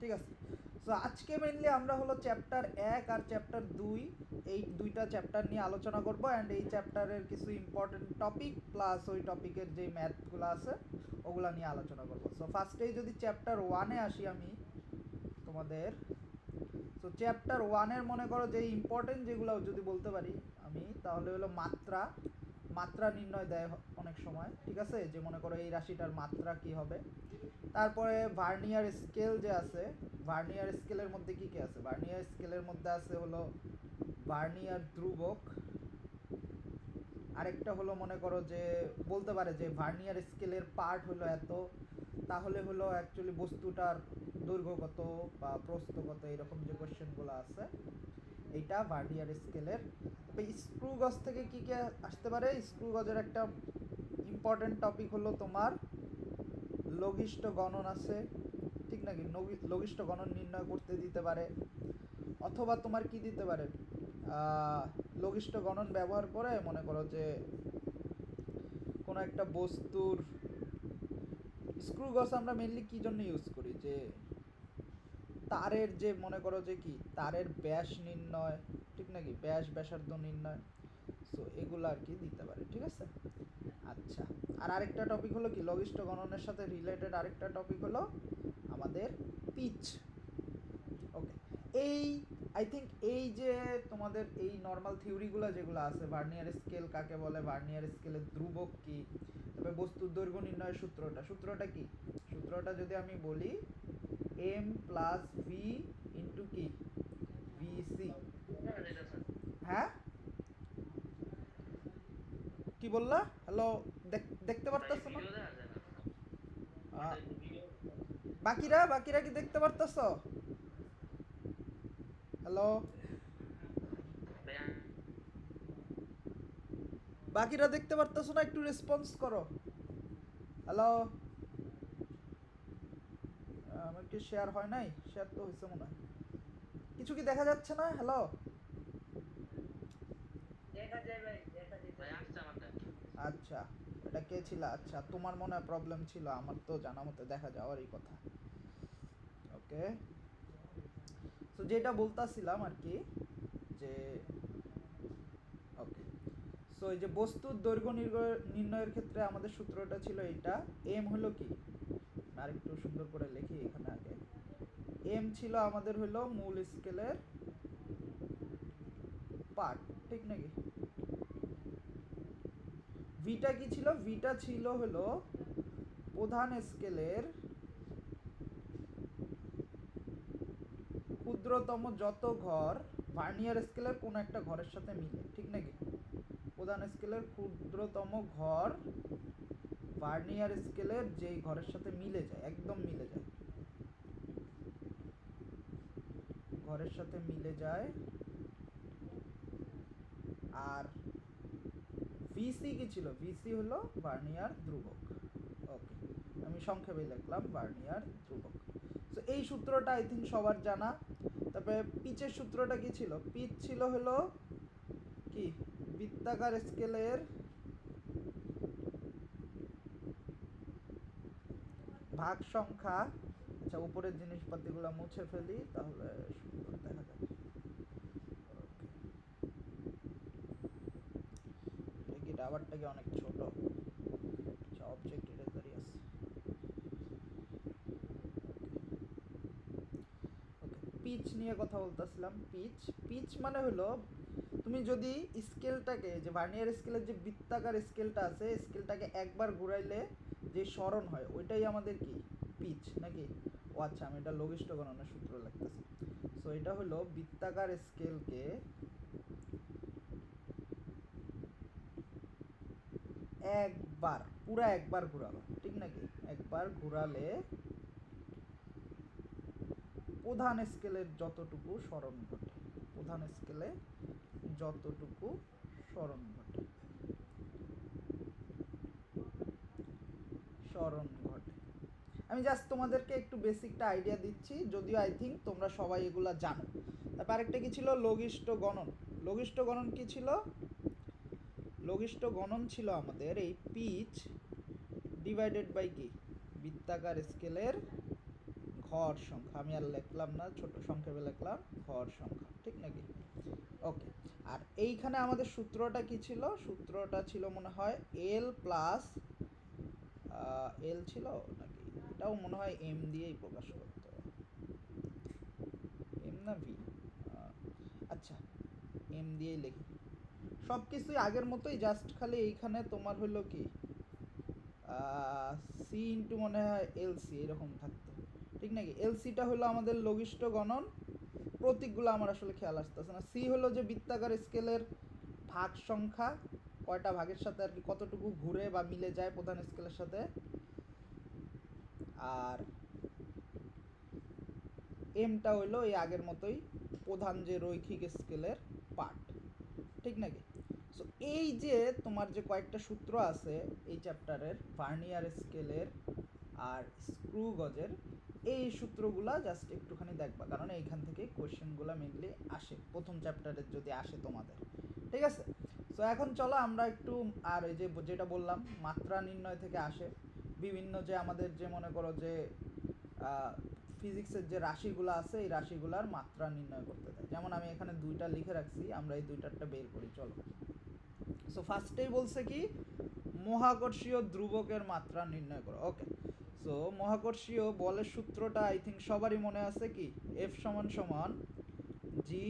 ঠিক আছে। সো আজকে মেনলি আমরা হলো চ্যাপ্টার 1 আর চ্যাপ্টার 2 এই দুইটা চ্যাপ্টার নিয়ে আলোচনা করব অ্যান্ড এই চ্যাপ্টারের কিছু ইম্পর্টেন্ট টপিক প্লাস ওই টপিকের যে ম্যাথগুলো আছে ওগুলো নিয়ে আলোচনা করব। সো ফার্স্টেই যদি চ্যাপ্টার 1-এ আসি আমি তোমাদের, সো চ্যাপ্টার 1-এর মনে করো যে ইম্পর্টেন্ট যেগুলো যদি বলতে পারি আমি, তাহলে হলো মাত্রা নির্ণয় দেয় অনেক সময়, ঠিক আছে, যে মনে করো এই রাশিটার মাত্রা কি হবে। তারপরে ভার্নিয়ার স্কেল যে আছে, ভার্নিয়ার স্কেলের মধ্যে কি কি আছে, ভার্নিয়ার স্কেলের মধ্যে আছে হলো ভার্নিয়ার ধ্রুবক, আরেকটা হলো মনে করো যে বলতে পারে যে ভার্নিয়ার স্কেলের পার্ট হলো এত, তাহলে হলো অ্যাকচুয়ালি বস্তুটার দৈর্ঘ্য কত বা প্রস্থ কত, এরকম যে কোয়েশ্চেনগুলো আছে এইটা ভার্নিয়ার স্কেলের। তবে স্ক্রু গজ থেকে কী কী আসতে পারে, স্ক্রু গজের একটা ইম্পর্টেন্ট টপিক হলো তোমার লঘিষ্ঠ গণন আছে, ঠিক নাকি, লঘিষ্ঠ গণন নির্ণয় করতে দিতে পারে, অথবা তোমার কি দিতে পারে, লঘিষ্ঠ গণন ব্যবহার করে মনে করো যে কোনো একটা বস্তুর স্ক্রু গজ আমরা মেনলি কী জন্য ইউজ করি, যে তারের যে মনে করো যে কি তারের ব্যাস নির্ণয়, ঠিক নাকি, ব্যাসার্ধ নির্ণয়, সো এগুলো আর কি দিতে পারে, ঠিক আছে। আচ্ছা, আর আরেকটা টপিক হলো কি লঘিষ্ঠ গণনের সাথে রিলেটেড আরেকটা টপিক হলো আমাদের পিচ। ওকে, এই আই থিঙ্ক এই যে তোমাদের এই নর্মাল থিওরিগুলো যেগুলো আছে, ভার্নিয়ার স্কেল কাকে বলে, ভার্নিয়ার স্কেলের ধ্রুবক কি, তবে বস্তুর দৈর্ঘ্য নির্ণয়ের সূত্রটা কি, সূত্রটা যদি আমি বলি এম প্লাস ভি ইন্টু কি ভিসি। হ্যাঁ কি বললা, হ্যালো, দেখতে পারতেছ না? বাকিরা কি দেখতে পারতেছ? হ্যালো, বাকিরা দেখতে পারতেছ না? একটু রেসপন্স করো। হ্যালো, আমার কি শেয়ার হয় নাই? শেয়ার তো হয়েছে মনে হয়। কিছু কি দেখা যাচ্ছে না? হ্যালো, আচ্ছা, এটা কে ছিল? আচ্ছা, তোমার মনে হয় প্রবলেম ছিল, আমার তো জানা মতে দেখা যাওয়ারই কথা। ওকে, তো যেটা বলতাছিলাম আর কি, যে ওকে, সো এই যে বস্তুর দৈর্ঘ্য নির্ণয়ের ক্ষেত্রে আমাদের সূত্রটা ছিল এইটা। এম হলো কি, আরেকটু সুন্দর করে লিখি এখানে আগে, এম ছিল আমাদের হলো মূল স্কেলের পার্ট, ঠিক নাকি। ভিটা কি ছিল, ভিটা ছিল হলো প্রধান স্কেলের ক্ষুদ্রতম যত ঘর ভার্নিয়ার স্কেলের কোনো একটা ঘরের সাথে মিলে, ঠিক নাকি, প্রধান স্কেলের ক্ষুদ্রতম ঘর ভার্নিয়ার স্কেলের যেই ঘরের সাথে মিলে যায়, একদম মিলে যায়, ঘরের সাথে মিলে যায়। আর ভিসি কি ছিল, ভিসি হলো ভার্নিয়ার ধ্রুবক। ওকে, আমি সংক্ষেপে লিখলাম ভার্নিয়ার ধ্রুবক। তো এই সূত্রটা আই থিঙ্ক সবার জানা। তারপরে পিচের সূত্রটা কি ছিল, পিচ ছিল হলো কি বৃত্তাকার স্কেলের ভাগ সংখ্যা। আচ্ছা, উপরের জিনিসপাতিগুলো মুছে ফেলি তাহলে সুন্দর দেখা যাবে। কি রাবারটা কি অনেক ছোট? আচ্ছা, অবজেক্ট ইরেজারই আছে। ওকে, পিচ নিয়ে কথা বলতেছিলাম। পিচ পিচ মানে হলো তুমি যদি স্কেলটাকে, যে ভার্নিয়ার স্কেলের যে বৃত্তাকার স্কেলটা আছে, স্কেলটাকে একবার ঘুরাইলে যে স্মরণ হয় ওইটাই আমাদের কি পিচ নাকি। ও আচ্ছা, আমি এটা লঘিষ্ঠ গণনের সূত্র লিখতেছি। সো এটা হলো বৃত্তাকার স্কেলকে একবার ঘুরালো, ঠিক নাকি, একবার ঘুরালে প্রধান স্কেলের যতটুকু স্মরণ ঘটে, প্রধান স্কেলে যতটুকু স্মরণ ঘটে, আমি জাস্ট তোমাদেরকে একটু বেসিকটা আইডিয়া দিচ্ছি, যদিও আই থিঙ্ক তোমরা সবাই এগুলা জানো। তারপর আরেকটা কি ছিল, লঘিষ্ঠ গণন। লঘিষ্ঠ গণন কি ছিল, লঘিষ্ঠ গণন ছিল আমাদের এই পিচ ডিভাইডেড বাই কি বৃত্তাকার স্কেলের ভর সংখ্যা, আমি আর লিখলাম না, ছোট সংক্ষেপে লিখলাম ভর সংখ্যা, ঠিক নাকি? ওকে। আর এইখানে আমাদের সূত্রটা কি ছিল? সূত্রটা ছিল মনে হয় এল প্লাস এল ছিল নাকি, এটাও মনে হয় এম দিয়েই প্রকাশ করতে হবে, এম না ভি, আচ্ছা এম দিয়েই লিখি। সব কিছুই আগের মতোই, জাস্ট খালি এইখানে তোমার হলো কি সি ইন্টু মনে হয় এলসি এরকম থাকতো, ঠিক নাকি? এলসিটা হলো আমাদের লঘিষ্ঠ গণন, প্রতীকগুলো আমার আসলে খেয়াল আসতেছে না। সি হলো যে বৃত্তাকার স্কেলের ভাগ সংখ্যা, কয়টা ভাগের সাথে আর কি কতটুকু ঘুরে বা মিলে যায় প্রধান স্কেলের সাথে। আর এমটা হইলো এই আগের মতোই প্রধান যে রৈখিক স্কেলের পার্ট, ঠিক নাকি? সো এই যে তোমার যে কয়েকটা সূত্র আছে এই চ্যাপ্টারের, ভার্নিয়ার স্কেলের আর স্ক্রু গজের, এই সূত্রগুলা জাস্ট একটুখানি দেখবা, কারণ এইখান থেকে কোয়েশ্চেনগুলো মেনলি আসে প্রথম চ্যাপ্টারের যদি আসে তোমাদের, ঠিক আছে? সো এখন চলো আমরা একটু, আর এই যে যেটা বললাম মাত্রা নির্ণয় থেকে আসে বিভিন্ন যে আমাদের যে মনে করো যে ফিজিক্সের যে রাশিগুলো আছে এই রাশিগুলার মাত্রা নির্ণয় করতে দেয়। যেমন আমি এখানে দুইটা লিখে রাখছি, আমরা এই দুইটারটা বের করি চলো। সো ফার্স্টেই বলছে কি মহাকর্ষীয় ধ্রুবকের মাত্রা নির্ণয় করো। ওকে, সো মহাকর্ষীয় বলের সূত্রটা আই থিঙ্ক সবারই মনে আছে কি, এফ সমান সমান G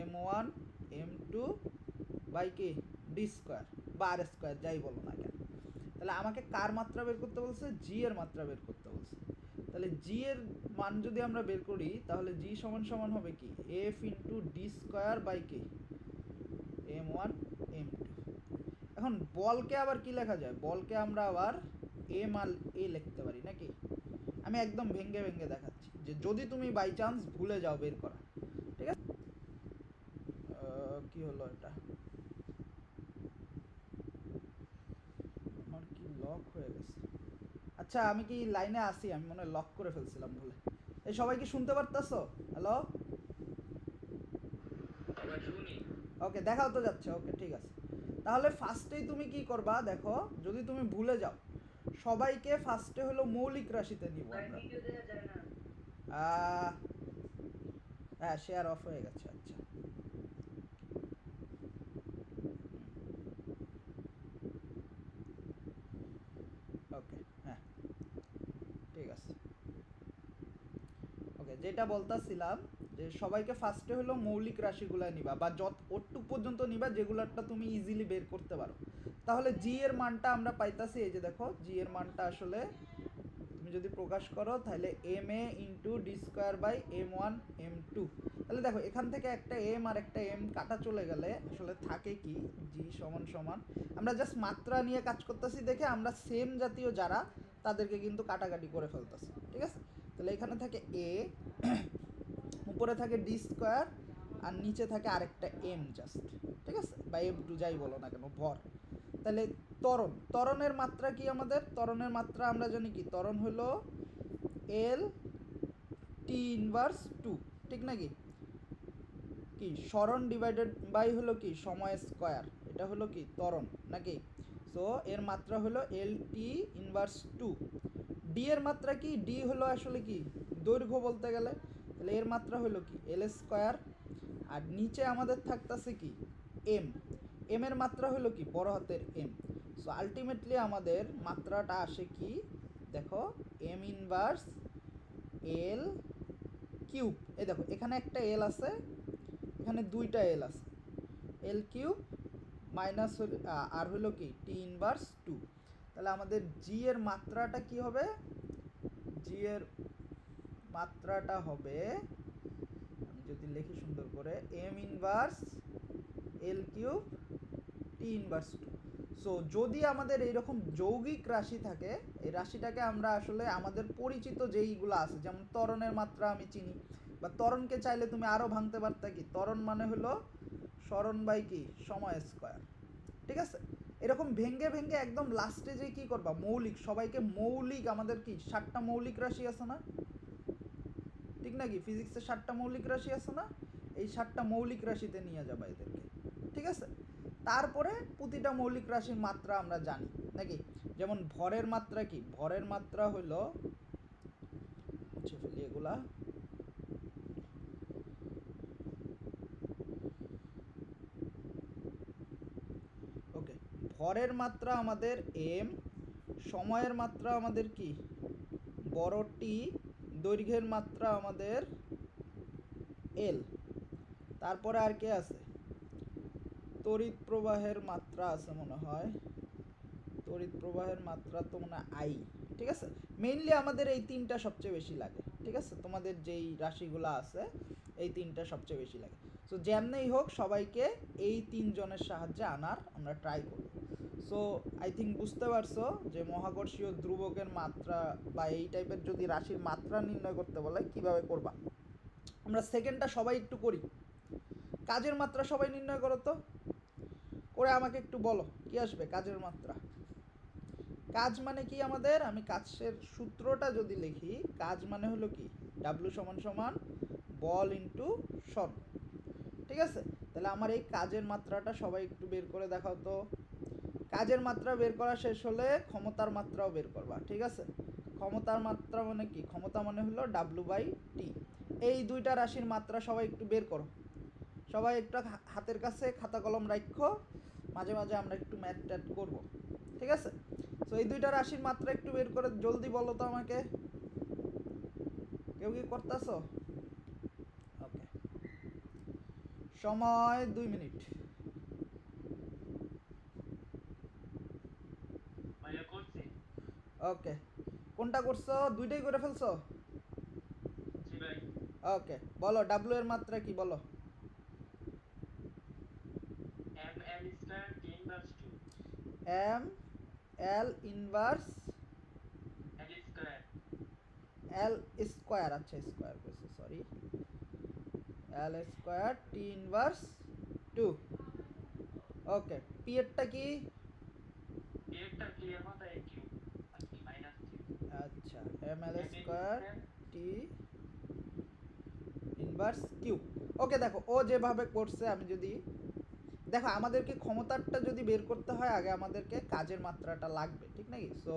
M one M two by কি ডি স্কোয়ার বা আর স্কোয়ার, যাই বলো না কেন। তাহলে আমাকে কার মাত্রা বের করতে বলছে? জি এর মাত্রা বের করতে বলছে। তাহলে জি এর মান যদি আমরা বের করি তাহলে জি সমান সমান হবে কি F into D square by কি এম ওয়ান এম টু। এখন বলকে আবার কি লেখা যায়? বলকে আমরা আবার এম আর এ লিখতে পারি নাকি? আমি একদম ভেঙ্গে ভেঙ্গে দেখাচ্ছি যে যদি তুমি বাই চান্স ভুলে যাও বের করা, ঠিক আছে? কি হলো এটা? আমার কি লক হয়ে গেছে? আচ্ছা আমি কি লাইনে আসি? আমি মনে হয় লক করে ফেলছিলাম ভুলে। এই সবাই কি শুনতে পারতাছো? হ্যালো, ওকে দেখাও তো যাচ্ছে, ওকে ঠিক আছে। তাহলে ফার্স্টেই তুমি কি করবা দেখো, যদি তুমি ভুলে যাও সবাইকে ফার্স্টে হলো মৌলিক রাশিতে নিব আমরা। হ্যাঁ শেয়ার অফ হয়ে গেছে, আচ্ছা ওকে হ্যাঁ ঠিক আছে। ওকে, যেটা বলতাছিলাম যে সবাইকে ফার্স্টে হলো মৌলিক রাশিগুলো নিবা বা যত ওটুক পর্যন্ত নিবা যেগুলোটা তুমি ইজিলি বের করতে পারো। তাহলে জি এর মানটা আমরা পাইতাছি, এই যে দেখো জি এর মানটা আসলে তুমি যদি প্রকাশ করো তাহলে M A into D square by M one M two. তাহলে দেখো এখান থেকে একটা এম আর একটা এম কাটা চলে গেলে আসলে থাকে কি জি সমান সমান, আমরা জাস্ট মাত্রা নিয়ে কাজ করতেছি দেখে আমরা সেম জাতীয় যারা তাদেরকে কিন্তু কাটাকাটি করে ফেলতেছি, ঠিক আছে? তাহলে এখানে থাকে এ, উপরে থাকে ডি স্কোয়ার আর নিচে থাকে আরেকটা এম জাস্ট, ঠিক আছে? বা এম টু যাই বলো না কেন ভর। তাহলে ত্বরণ, ত্বরণের মাত্রা কি আমাদের? ত্বরণের মাত্রা আমরা জানি কি ত্বরণ হলো এল টি ইনভার্স টু, ঠিক নাকি? কি সরণ ডিভাইডেড বাই হলো কি সময় স্কোয়ার, এটা হলো কি ত্বরণ নাকি? সো এর মাত্রা হলো এল টি ইনভার্স টু। ডি এর মাত্রা কি? ডি হলো আসলে কি দৈর্ঘ্য বলতে গেলে, তাহলে এর মাত্রা হলো কি এল স্কোয়ার। আর নিচে আমাদের থাকতেছে কি এম, এম এর মাত্রা হলো কি বড় হাতের এম। সো আলটিমেটলি আমাদের মাত্রাটা আসে কি দেখো এম ইনভার্স এল কিউব। এই দেখো এখানে একটা এল আছে, এখানে দুইটা এল আছে, এল কিউব মাইনাস আর হলো কি টি ইনভার্স টু। তাহলে আমাদের জি এর মাত্রাটা কি হবে? জি এর মাত্রাটা হবে, আমি যদি লিখি সুন্দর করে, M inverse L cube T inverse two. So যদি আমাদের এইরকম যৌগিক রাশি থাকে, এই রাশিটাকে আমরা আসলে আমাদের পরিচিত যেইগুলো আছে যেমন ত্বরণের মাত্রা আমি চিনি, বা ত্বরণকে চাইলে তুমি আরও ভাঙতে পারতা কি ত্বরণ মানে হলো সরণ বাই কি সময় স্কোয়ার, ঠিক আছে? এরকম ভেঙ্গে ভেঙ্গে একদম লাস্টে যে কি করবা মৌলিক, সবাইকে মৌলিক, আমাদের কি 7টা মৌলিক রাশি আছে না, ঠিক নাকি? ফিজিক্সে 7টা মৌলিক রাশি আছে না? এই 7টা মৌলিক রাশিতে নিয়ে যাবা এদেরকে, ঠিক আছে? তারপরে প্রতিটা মৌলিক রাশির মাত্রা আমরা জানি নাকি? যেমন ভরের মাত্রা কি? ভরের মাত্রা হলো মুছে ফেলি এগুলা। ওকে, ভরের মাত্রা আমাদের এম, সময়ের মাত্রা আমাদের কি বড় টি, দৈর্ঘ্যের মাত্রা আমাদের এল। তারপরে আর কে আছে? তড়িৎ প্রবাহের মাত্রা আছে মনে হয়, তড়িৎ প্রবাহের মাত্রা তো মনে হয় আই। ঠিক আছে, মেইনলি আমাদের এই তিনটা সবচেয়ে বেশি লাগে। ঠিক আছে, তোমাদের যেই রাশিগুলো আছে এই তিনটা সবচেয়ে বেশি লাগে। সো যেমনেই হোক সবাইকে এই তিনজনের সাহায্যে আনার আমরা ট্রাই করব। সো আই থিঙ্ক বুঝতে পারছো যে মহাকর্ষীয় ধ্রুবকের মাত্রা বা এই টাইপের যদি রাশির মাত্রা নির্ণয় করতে বলে কিভাবে করবা। আমরা সেকেন্ডটা সবাই একটু করি। কাজের মাত্রা সবাই নির্ণয় করো তো, করে আমাকে একটু বলো কি আসবে কাজের মাত্রা। কাজ মানে কি আমাদের, আমি কাজের সূত্রটা যদি লিখি, কাজ মানে হলো কি ডাব্লিউ সমান সমান বল ইন্টু সন। ঠিক আছে, তাহলে আমার এই কাজের মাত্রাটা সবাই একটু বের করে দেখাও তো। কাজের মাত্রা বের করা শেষ হলে ক্ষমতার মাত্রাও বের করবা। ঠিক আছে, ক্ষমতার মাত্রা মানে কি, ক্ষমতা মানে হলো ডাব্লিউ বাই টি। এই দুইটা রাশির মাত্রা সবাই একটু বের করো। সবাই একটু হাতের কাছে খাতা কলম রাখো, মাঝে মাঝে আমরা একটু ম্যাথ ট্যাথ করবো। ঠিক আছে, তো এই দুইটা রাশির মাত্রা একটু বের করে জলদি বলো তো আমাকে। কেউ কি করতেছো? ওকে, সময় 2 মিনিট। ওকে, কোনটা করছো? দুইটাই করে ফেলছো? ওকে, বলো ডাব্লিউ এর মাত্রা কি বলো। M L inverse L square, আচ্ছা স্কোয়ার করেছে, sorry, L square T inverse 2। Okay, P এরটা কি? আচ্ছা, M L square T inverse Q. Okay, দেখো ও যেভাবে করছে, আমি যদি দেখো আমাদেরকে ক্ষমতাটা যদি বের করতে হয় আগে আমাদেরকে কাজের মাত্রাটা লাগবে, ঠিক নাকি? সো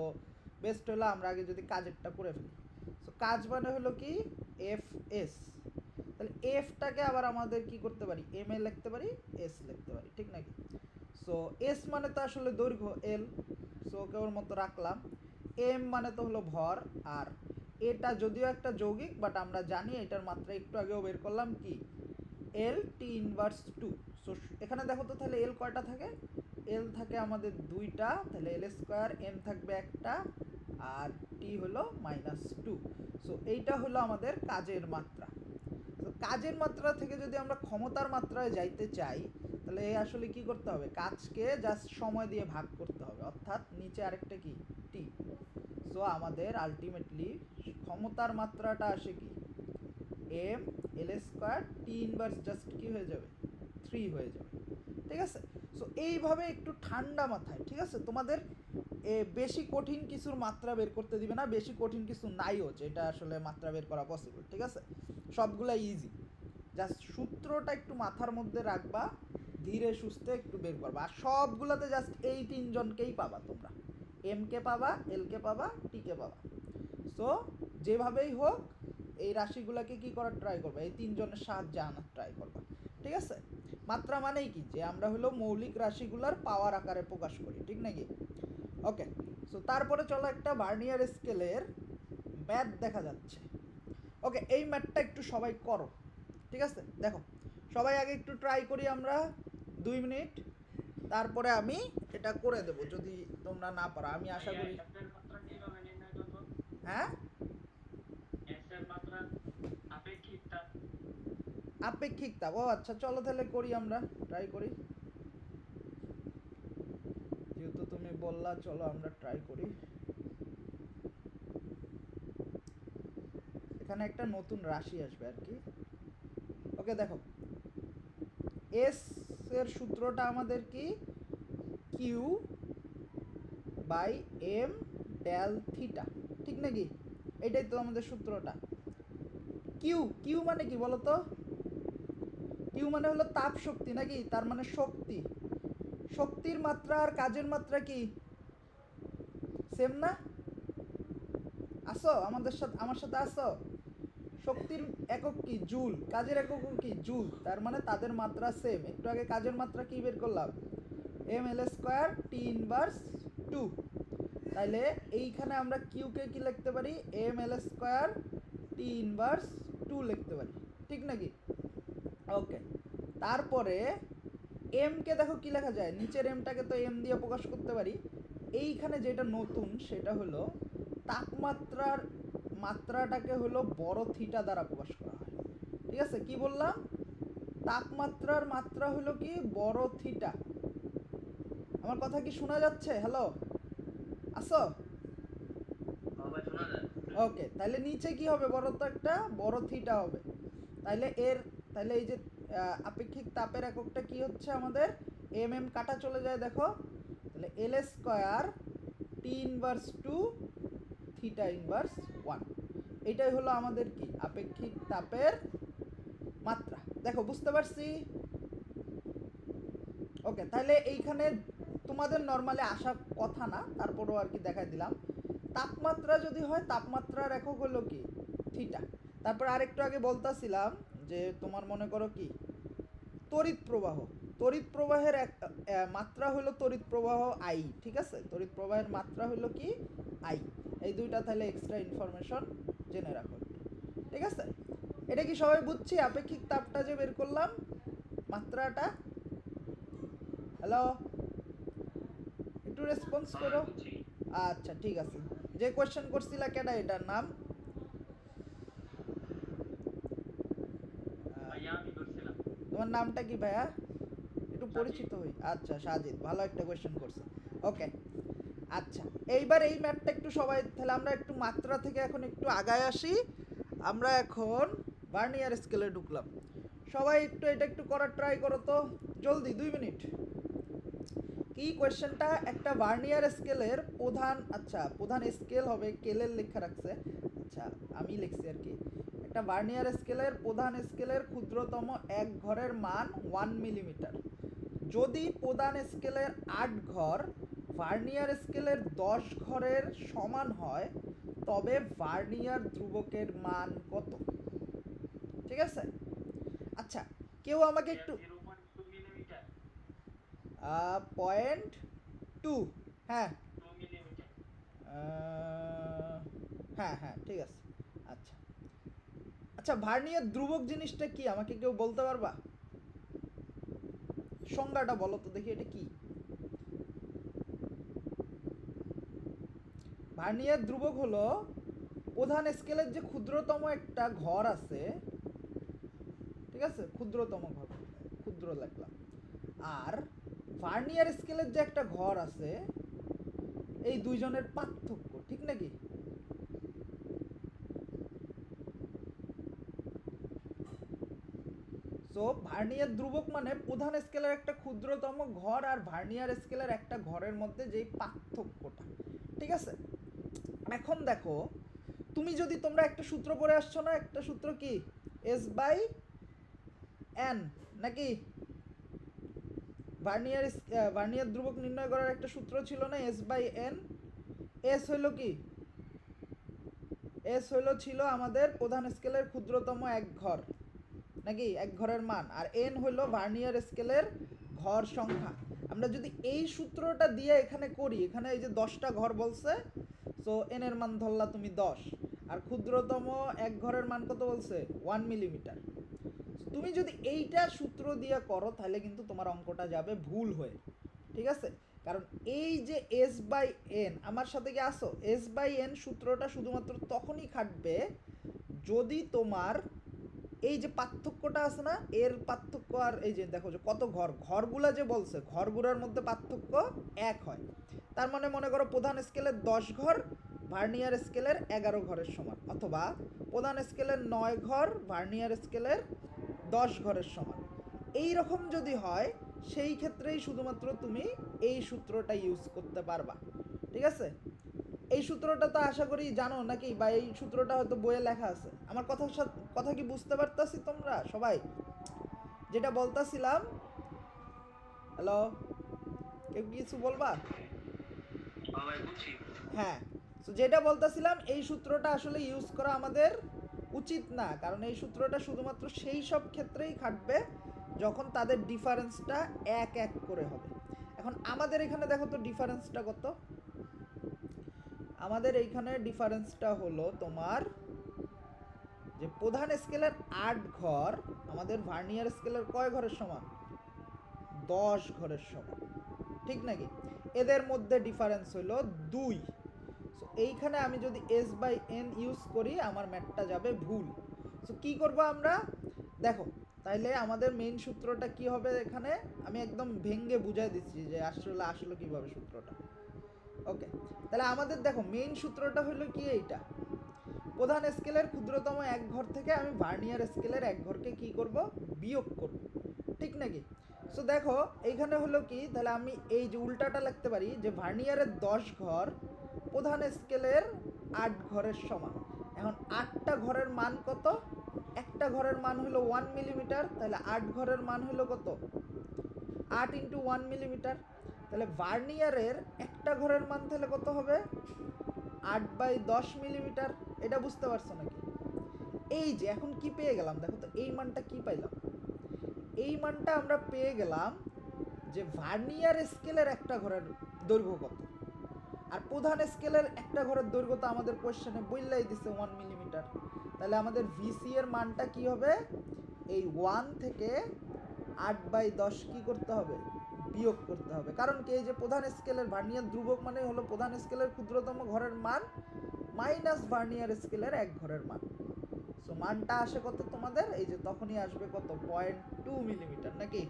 বেস্ট হলো আমরা আগে যদি কাজেরটা করে ফেলি। সো কাজ মানে হলো কি এফ এস, তাহলে এফটাকে আবার আমাদের কি করতে পারি, এম এ লিখতে পারি, এস লিখতে পারি, ঠিক নাকি? সো এস মানে তো আসলে দৈর্ঘ্য, এল, সো কেবল মতো রাখলাম। এম মানে তো হলো ভর, আর এটা যদিও একটা যৌগিক বাট আমরা জানি এটার মাত্রা একটু আগেও বের করলাম কি এল টি ইনভার্স 2। সো এখানে দেখো তো তাহলে এল কয়টা থাকে, এল থাকে আমাদের দুইটা, তাহলে এল স্কোয়ার, এম থাকবে একটা, আর টি হলো -2। সো এইটা হলো আমাদের কাজের মাত্রা। তো কাজের মাত্রা থেকে যদি আমরা ক্ষমতার মাত্রায় যাইতে চাই তাহলে আসলে কি করতে হবে, কাজকে জাস্ট সময় দিয়ে ভাগ করতে হবে, অর্থাৎ নিচে আরেকটা কি টি। সো আমাদের আলটিমেটলি ক্ষমতার মাত্রাটা আসে কি M L square T inverse just কি হয়ে যাবে 3 হয়ে যাবে। ঠিক আছে, সো এইভাবে একটু ঠান্ডা মাথায়, ঠিক আছে, তোমাদের বেশি কঠিন কিছুর মাত্রা বের করতে দিবে না, বেশি কঠিন কিছু নাইও যেটা আসলে মাত্রা বের করা পসিবল। ঠিক আছে, সবগুলা ইজি, জাস্ট সূত্রটা একটু মাথার মধ্যে রাখবা, ধীরে সুস্থে একটু বের করবা। আর সবগুলোতে জাস্ট এই তিনজনকেই পাবা তোমরা, এম কে পাবা, এল কে পাবা, টি কে পাবা। সো যেভাবেই হোক এই রাশিগুলোকে কি করার ট্রাই করবা, এই তিনজনের সাহায্যে আনার ট্রাই করবা। ঠিক আছে, মাত্রা মানেই কি যে আমরা হলো মৌলিক রাশিগুলোর পাওয়ার আকারে প্রকাশ করি, ঠিক নাকি? ওকে, সো তারপরে চলো একটা ভার্নিয়ার স্কেলের ম্যাথ দেখা যাচ্ছে। ওকে, এই ম্যাথটা একটু সবাই করো। ঠিক আছে, দেখো সবাই আগে একটু ট্রাই করি আমরা 2 মিনিট, তারপরে আমি এটা করে দেব যদি তোমরা না পারো, আমি আশা করি। হ্যাঁ, আপেক্ষিক তাপ, ও আচ্ছা, চলো তাহলে করি, আমরা ট্রাই করি, যেহেতু তুমি বললা চলো আমরা ট্রাই করি। এখানে একটা নতুন রাশি আসবে আর কি। ওকে, দেখো এস এর সূত্রটা আমাদের কি Q by M del theta, ঠিক নাকি? এটাই তো আমাদের সূত্রটা। কিউ, কিউ মানে কি বলো তো? কিউ মানে হলো তাপ শক্তি নাকি, তার মানে শক্তি, শক্তির মাত্রা আর কাজের মাত্রা কি সেম না? আসো আমার সাথে আসো। শক্তির একক কি? জুল। কাজের একক কি? জুল। তার মানে তাদের মাত্রা সেম। একটু আগে কাজের মাত্রা কি বের করলাম? ml square T inverse 2। তাইলে এইখানে আমরা কিউকে কি লিখতে পারি? ml স্কয়ার টি ইনভার্স 2 লিখতে পারি, ঠিক নাকি? ওকে, তারপরে এম কে দেখো কি লেখা যায়, নিচের এমটাকে তো এম দিয়ে প্রকাশ করতে পারি। এইখানে যেটা নতুন সেটা হলো তাপমাত্রার মাত্রাটাকে হলো বড় থিটা দ্বারা প্রকাশ করা হয়। ঠিক আছে, কি বললাম? তাপমাত্রার মাত্রা হলো কি? বড় থিটা। আমার কথা কি শোনা যাচ্ছে? হ্যালো, আসো? ওকে, তাহলে নিচে কি হবে? বড় তো একটা বড় থিটা হবে। তাহলে এই যে আপেক্ষিক তাপের এককটা কি হচ্ছে আমাদের? এম কাটা চলে যায় দেখো। তাহলে L square T inverse 2 theta inverse 1। এটাই হলো আমাদের কি? আপেক্ষিক তাপের মাত্রা। দেখো, বুঝতে পারছি? ওকে, তাহলে এইখানে তোমাদের নর্মালি আসার কথা না, তারপরেও আর কি দেখাই দিলাম। তাপমাত্রা যদি হয়, তাপমাত্রার একক হলো কি? থিটা। তারপর আরেকটু আগে বলতাছিলাম যে তোমার মনে করো কি? তড়িৎ প্রবাহ। তড়িৎ প্রবাহের মাত্রা হলো তড়িৎ প্রবাহ আই। ঠিক আছে, তড়িৎ প্রবাহের মাত্রা হলো কি? আই। এই দুইটা তাহলে এক্সট্রা ইনফরমেশন জেনে রাখো। ঠিক আছে, এটা কি সবাই বুঝছি? আপেক্ষিক তাপটা যে বের করলাম মাত্রাটা। হ্যালো, একটু রেসপন্স করো। আচ্ছা, ঠিক আছে। যে কোয়েশ্চেন করছিলা কেডা, এটার নাম? তোমার নামটা কি ভাইয়া? একটু পরিচিত হই। আচ্ছা, সাজিদ, ভালো একটা কোয়েশ্চেন করছে। ওকে, আচ্ছা, এইবার এই ম্যাথটা একটু সবাই, তাহলে আমরা একটু মাত্রা থেকে এখন একটু আগায় আসি। আমরা এখন ভার্নিয়ার স্কেলে ঢুকলাম। সবাই একটু এটা একটু করার ট্রাই করো তো, জলদি, 2 মিনিট। কি কোয়েশ্চেনটা? একটা ভার্নিয়ার স্কেলের প্রধান, আচ্ছা প্রধান স্কেল হবে, কেলের লেখা রাখছে, আচ্ছা আমি লিখছি আর কি। একটা ভার্নিয়ার স্কেলের প্রধান স্কেলের ক্ষুদ্রতম এক ঘরের মান 1 মিলিমিটার। যদি প্রধান স্কেলের 8 ঘর ভার্নিয়ার স্কেলের 10 ঘরের সমান হয়, তবে ভার্নিয়ার ধ্রুবকের মান কত? ঠিক আছে, আচ্ছা কেউ আমাকে একটু 0.2, হ্যাঁ হ্যাঁ হ্যাঁ, ঠিক আছে। আচ্ছা আচ্ছা, ভার্নিয়ার ধ্রুবক জিনিসটা কি আমাকে কেউ বলতে পারবা? সংজ্ঞাটা বলো তো দেখি, এটা কি? ভার্নিয়ার ধ্রুবক হলো প্রধান স্কেলের যে ক্ষুদ্রতম একটা ঘর আছে, ঠিক আছে, ক্ষুদ্রতম ঘর, ক্ষুদ্র লিখলাম, আর ভার্নিয়ার স্কেলের যে একটা ঘর আছে, এই দুইজনের পার্থক্য, ঠিক নাকি? সো ভার্নিয়ার ধ্রুবক মানে প্রধান স্কেলের একটা ক্ষুদ্রতম ঘর আর ভার্নিয়ার স্কেলের একটা ঘরের মধ্যে যেই পার্থক্যটা। ঠিক আছে, এখন দেখো, তুমি যদি, তোমরা একটা সূত্র পড়ে আসছো না, একটা সূত্র কি? এস বাই এন, নাকি? ভার্নিয়ার ধ্রুবক নির্ণয় করার একটা সূত্র ছিল না, এস বাই এন। এস হইল কি? এস হইল ছিল আমাদের প্রধান স্কেলের ক্ষুদ্রতম এক ঘর, নাকি? এক ঘরের মান। আর এন হইল ভার্নিয়ার স্কেলের ঘর সংখ্যা। আমরা যদি এই সূত্রটা দিয়ে এখানে করি, এখানে এই যে 10টা ঘর বলছে, সো এন এর মান ধরলা তুমি 10, আর ক্ষুদ্রতম এক ঘরের মান কত বলছে? 1 মিলিমিটার। তুমি যদি এইটা সূত্র দিয়ে করো, তাহলে কিন্তু তোমার অঙ্কটা যাবে ভুল হয়ে। ঠিক আছে, কারণ এই যে এস বাই এন, আমার সাথে কি আসো? এস বাই এন সূত্রটা শুধুমাত্র তখনই খাটবে যদি তোমার এই যে পার্থক্যটা আছে না, এর পার্থক্য আর এই যে দেখো যে কত ঘর, ঘরগুলা যে বলছে, ঘরগুলোর মধ্যে পার্থক্য এক হয়। তার মানে মনে করো প্রধান স্কেলের 10 ঘর ভার্নিয়ার স্কেলের 11 ঘরের সমান, অথবা প্রধান স্কেলের 9 ঘর ভার্নিয়ার স্কেলের 10 ঘরের সমান। এই রকম যদি হয়, সেই ক্ষেত্রেই শুধুমাত্র তুমি এই সূত্রটা ইউজ করতে পারবা। ঠিক আছে, এই সূত্রটা তো আশা করি জানো নাকি, বা এই সূত্রটা হয়তো বইয়ে লেখা আছে। আমার কথা কি বুঝতে পারতাছি তোমরা সবাই যেটা বলতাছিলাম? হ্যালো, কেউ কিছু বলবা? হ্যাঁ, সো যেটা বলতেছিলাম, এই সূত্রটা আসলে ইউজ করা আমাদের উচিত না, কারণ এই সূত্রটা শুধুমাত্র সেই সব ক্ষেত্রেই খাটবে যখন তাদের ডিফারেন্সটা এক এক করে হবে। এখন আমাদের এখানে দেখো তো ডিফারেন্সটা কত। আমাদের এইখানে ডিফারেন্সটা হলো তোমার যে প্রধান স্কেলের 8 ঘর আমাদের ভার্নিয়ার স্কেলের কয় ঘরের সমান? 10 ঘরের সমান, ঠিক নাকি? এদের মধ্যে ডিফারেন্স হলো 2। সো এইখানে আমি যদি s/n ইউজ করি আমার ম্যাথটা যাবে ভুল। সো কি করব আমরা, দেখো তাইলে আমাদের মেইন সূত্রটা কি হবে এখানে, আমি একদম ভেঙে বুঝাই দিচ্ছি যে আসলে কিভাবে সূত্রটা। ওকে, তাহলে আমাদের দেখো মেইন সূত্রটা হলো কি, এইটা প্রধান স্কেলের ক্ষুদ্রতম এক ঘর থেকে আমি ভার্নিয়ার স্কেলের এক ঘরকে কি করব, বিয়োগ করব, ঠিক নাকি? সো দেখো এইখানে হলো কি, তাহলে আমি এই যে উল্টাটা লিখতে পারি যে ভার্নিয়ারের 10 ঘর প্রধান স্কেলের 8 ঘরের সমান। এখন 8টা ঘরের মান কত? একটা ঘরের মান হলো 1 মিলিমিটার, তাহলে 8 ঘরের মান হলো কত? 8 ইন্টু 1 মিলিমিটার। তাহলে ভার্নিয়ারের একটা ঘরের মান তাহলে কত হবে? 8/10 মিলিমিটার। এটা বুঝতে পারছো নাকি? এই যে এখন কি পেয়ে গেলাম দেখো তো, এই মানটা কি পাইলাম? এই মানটা আমরা পেয়ে গেলাম যে ভার্নিয়ার স্কেলের একটা ঘরের দৈর্ঘ্য কত, আর প্রধান স্কেলের একটা ঘরের দৈর্ঘ্য তো আমাদের কোশ্চেনে বললেই দিছে 1 মিলিমিটার। তাহলে আমাদের ভিসি এর মানটা কি হবে? এই 1 থেকে 8/10 কি করতে হবে? বিয়োগ করতে হবে। কারণ কি, এই যে প্রধান স্কেলের ভার্নিয়ার ধ্রুবক মানে হলো প্রধান স্কেলের ক্ষুদ্রতম ঘরের মান মাইনাস ভার্নিয়ার স্কেলের এক ঘরের মান। সো মানটা আসে কত তোমাদের? এই যে তখনই আসবে কত? 0.2 মিলিমিটার নাকি?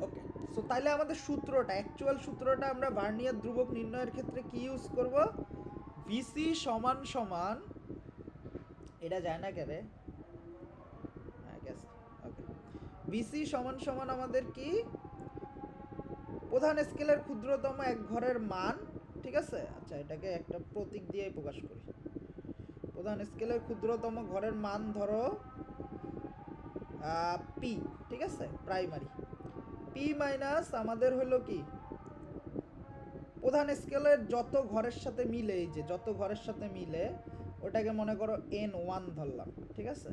ওকে, সো তাইলে আমাদের সূত্রটা, অ্যাকচুয়াল সূত্রটা আমরা ভার্নিয়ার ধ্রুবক নির্ণয়ের ক্ষেত্রে কি ইউজ করব? ভিসি সমান সমান, এটা যায় না কেরে, হ্যাঁ গেছে। ওকে, ভিসি সমান সমান আমাদের কি, প্রধান স্কেলের ক্ষুদ্রতম এক ঘরের মান, ঠিক আছে? আচ্ছা এটাকে একটা প্রতীক দিয়ে প্রকাশ করি। প্রধান স্কেলের ক্ষুদ্রতম ঘরের মান ধরো পি, ঠিক আছে, প্রাইমারি পি মাইনাস আমাদের হলো কি, প্রধান স্কেলের যত ঘরের সাথে মিলে, এই যে যত ঘরের সাথে মিলে ওটাকে মনে করো n1 ধরলাম, ঠিক আছে?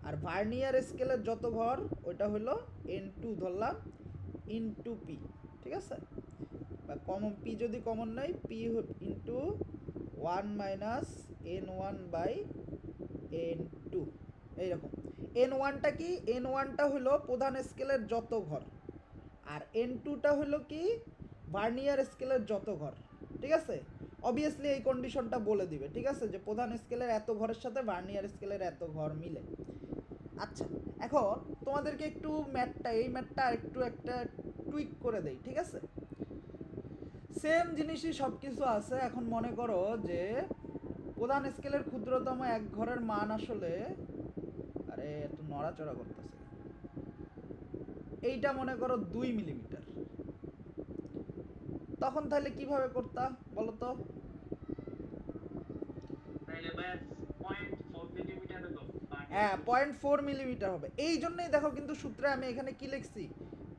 আর ভার্নিয়ার স্কেলের যত ঘর ওইটা হলো n2 ধরলাম ইন্টু পি, ঠিক আছে? বা কমন পি যদি কমন নেই, পি ইন্টু 1 মাইনাস n1/n2, এইরকম। n1টা কি? n1টা হলো প্রধান স্কেলের যত ঘর, আর n2টা হলো কি, ভার্নিয়ার স্কেলের যত ঘর, ঠিক আছে? অবভিয়াসলি এই কন্ডিশনটা বলে দিবে, ঠিক আছে, যে প্রধান স্কেলের এত ঘরের সাথে ভার্নিয়ার স্কেলের এত ঘর মিলে। আচ্ছা, এখন তোমাদেরকে একটু এই ম্যাথটা একটু একটা টুইক করে দেই, ঠিক আছে? সেম জিনিসই সব কিছু আছে। এখন মনে করো যে প্রধান স্কেলের ক্ষুদ্রতম এক ঘরের মান আসলে, আরে এত নড়াচড়া করতেছে, এইটা মনে করো 2 মিলিমিটার। তখন তাহলে কিভাবে করতা বলো তো? হ্যাঁ 0.4 মিলিমিটার হবে। এই জন্যই দেখো কিন্তু সূত্রে আমি এখানে কি লিখছি,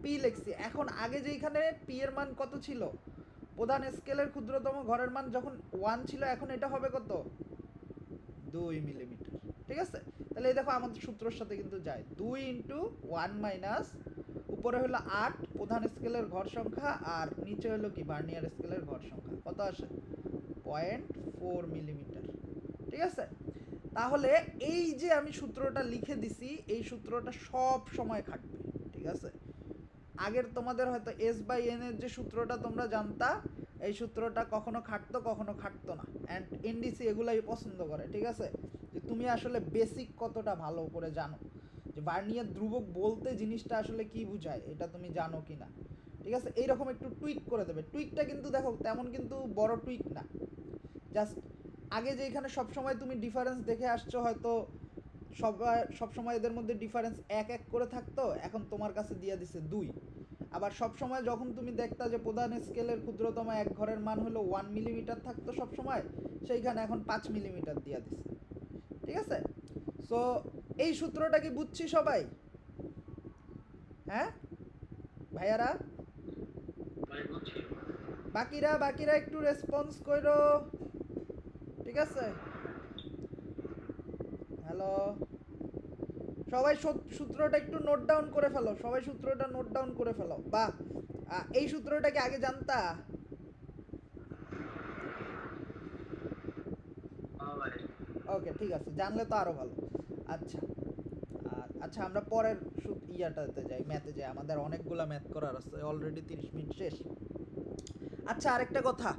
পি লিখছি। এখন আগে যেখানে পি এর মান কত ছিল, প্রধান স্কেলের ক্ষুদ্রতম ঘরের মান যখন 1 ছিল, এখন এটা হবে কত? 2 মিলিমিটার, ঠিক আছে? তাহলে এই দেখো আমাদের সূত্রের সাথে কিন্তু যায়, 2 ইন্টু 1 মাইনাস উপরে হলো 8 প্রধান স্কেলের ঘর সংখ্যা, আর নিচে হলো কি ভার্নিয়ার স্কেলের ঘর সংখ্যা, কত আসে? 0.4 মিলিমিটার, ঠিক আছে? তাহলে এই যে আমি সূত্রটা লিখে দিছি, এই সূত্রটা সব সময় খাটবে, ঠিক আছে? আগের তোমাদের হয়তো s/n এর যে সূত্রটা তোমরা জানতা, এই সূত্রটা কখনো খাটতো কখনো খাটতো না। অ্যান্ড এনডিসি এগুলাই পছন্দ করে, ঠিক আছে, যে তুমি আসলে বেসিক কতটা ভালো করে জানো, যে ভার্নিয়ার ধ্রুবক বলতে জিনিসটা আসলে কি বোঝায় এটা তুমি জানো কি না, ঠিক আছে? এইরকম একটু টুইক করে দেবে। টুইকটা কিন্তু দেখো তেমন কিন্তু বড় টুইক না, জাস্ট আগে যে এখানে সবসময় তুমি ডিফারেন্স দেখে আসছো, হয়তো সবসময় এদের মধ্যে ডিফারেন্স এক এক করে থাকতো, এখন তোমার কাছে দিয়ে দিছে 2। আবার সবসময় যখন তুমি দেখতা যে প্রধান স্কেলের ক্ষুদ্রতম এক ঘরের মান হলো 1 মিলিমিটার থাকতো সবসময়, সেইখানে এখন 5 মিলিমিটার দিয়ে দিছে, ঠিক আছে? সো এই সূত্রটা কি বুঝছি সবাই? হ্যাঁ ভাইয়ারা? বাকিরা একটু রেসপন্স করো, ঠিক আছে? হ্যালো, সবাই সূত্রটা একটু নোট ডাউন করে ফেলো, সবাই সূত্রটা নোট ডাউন করে ফেলো। বা এই সূত্রটা কি আগে জানতা? ওকে, ঠিক আছে, জানলে তো আরো ভালো। আচ্ছা, আচ্ছা আমরা পরের ইয়াটাতে যাই, ম্যাথে যাই, আমাদের অনেকগুলা ম্যাথ করার আছে, অলরেডি 30 মিনিট শেষ। আচ্ছা, আরেকটা কথা,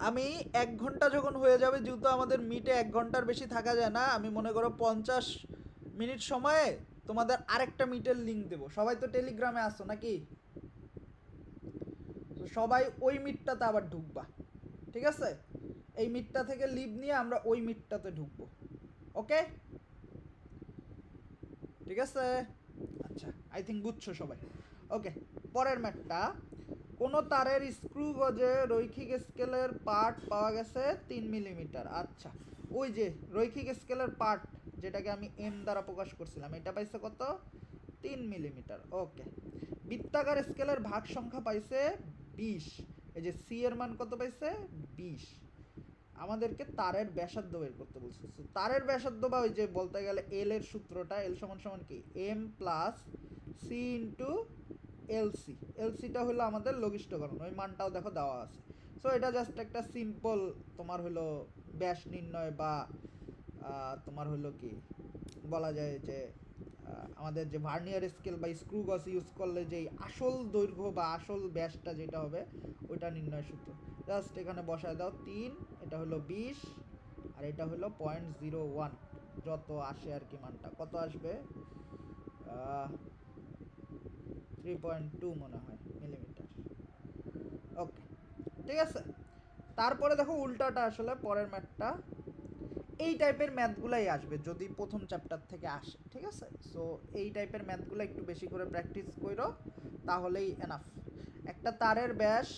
আমি 1 ঘন্টা যখন হয়ে যাবে, যেহেতু আমাদের মিটে 1 ঘন্টার বেশি থাকা যায় না, আমি মনে করো 50 মিনিট সময়ে তোমাদের আরেকটা মিটের লিঙ্ক দেবো। সবাই তো টেলিগ্রামে আসো নাকি? সবাই ওই মিটটাতে আবার ঢুকবা, ঠিক আছে? এই মিটটা থেকে লিভ নিয়ে আমরা ওই মিটটাতে ঢুকবো, ওকে? ঠিক আছে, আচ্ছা, আই থিঙ্ক বুঝছো সবাই। ওকে, পরের ম্যাথটা, কোনো তারের স্ক্রু গজে রৈখিক স্কেলের পার্ট পাওয়া গেছে 3 মিলিমিটার। আচ্ছা, ওই যে রৈখিক স্কেলের পার্ট যেটাকে আমি এম দ্বারা প্রকাশ করছিলাম, এটা পাইছে কত? 3 মিলিমিটার। ওকে, বৃত্তাকার স্কেলের ভাগ সংখ্যা পাইছে 20। এই যে সি এর মান কত পাইছে? 20। আমাদেরকে তারের ব্যাসার্ধ বের করতে বলছে। তারের ব্যাসার্ধ বা ওই যে বলতে গেলে এল এর সূত্রটা, এল সমান সমান কি? M plus C into LC. এলসিটা হলো আমাদের লঘিষ্ঠকরণ, ওই মানটাও দেখো দেওয়া আছে। সো এটা জাস্ট একটা সিম্পল তোমার হলো ব্যাস নির্ণয়, বা তোমার হলো কি বলা যায় যে আমাদের যে ভার্নিয়ার স্কেল বা স্ক্রু গজ ইউজ করলে যেই আসল দৈর্ঘ্য বা আসল ব্যাসটা যেটা হবে ওইটা নির্ণয় সূত্র। জাস্ট এখানে বসায় দাও 3, এটা হলো 20, আর এটা হলো 0.01, যত আসে আর কি মানটা, কত আসবে? 3.2 মনে হয় মিলিমিটার। ওকে, ঠিক আছে। তারপরে দেখো উল্টাটা, আসলে পরের ম্যাথটা এই টাইপের ম্যাথগুলাই আসবে যদি প্রথম চ্যাপ্টার থেকে আসে, ঠিক আছে? সো এই টাইপের ম্যাথগুলো একটু বেশি করে প্র্যাকটিস করো, তাহলেই এনাফ। একটা তারের ব্যাস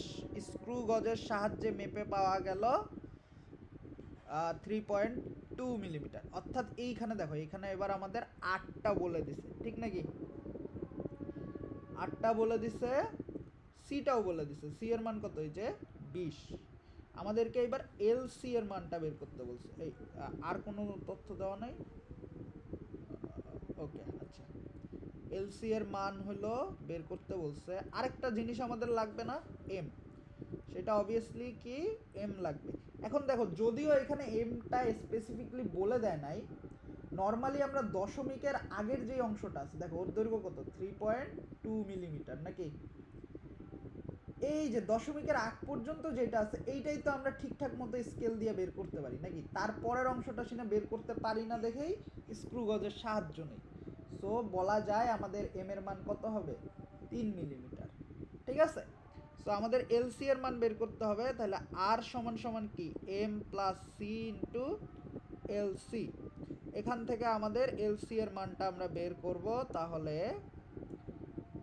স্ক্রু গজের সাহায্যে মেপে পাওয়া গেল 3.2 মিলিমিটার। অর্থাৎ এইখানে দেখো, এইখানে এবার আমাদের 8টা বলে দিছে, ঠিক নাকি? 8টা বলে দিছে, সিটাও বলে দিছে। সি এর মান কত? এই যে 20। আমাদেরকে এবার এল সি এর মানটা বের করতে বলছে। এই আর কোনো তথ্য দেওয়া নাই। ওকে, আচ্ছা, এল সি এর মান হলো বের করতে বলছে। আরেকটা জিনিস আমাদের লাগবে না? এম। সেটা অবভিয়াসলি কি? এম লাগবে। এখন দেখো, যদিও এখানে এমটা স্পেসিফিকলি বলে দেয় নাই, নর্মালি আমরা দশমিকের আগের যে অংশটা আছে, দেখো ওর দৈর্ঘ্য কত? 3.2 মিলিমিটার নাকি? এই যে দশমিকের আগ পর্যন্ত যেটা আছে, এইটাই তো আমরা ঠিকঠাক মতো স্কেল দিয়ে বের করতে পারি নাকি? তারপরের অংশটা সেটা বের করতে পারি না দেখেই স্ক্রু গজের সাহায্য নেই। সো বলা যায় আমাদের এম এর মান কত হবে? 3 মিলিমিটার, ঠিক আছে? সো আমাদের এলসি এর মান বের করতে হবে, তাহলে আর সমান সমান কি? M plus C into LC. এখান থেকে আমাদের এলসি এর মানটা আমরা বের করব, তাহলে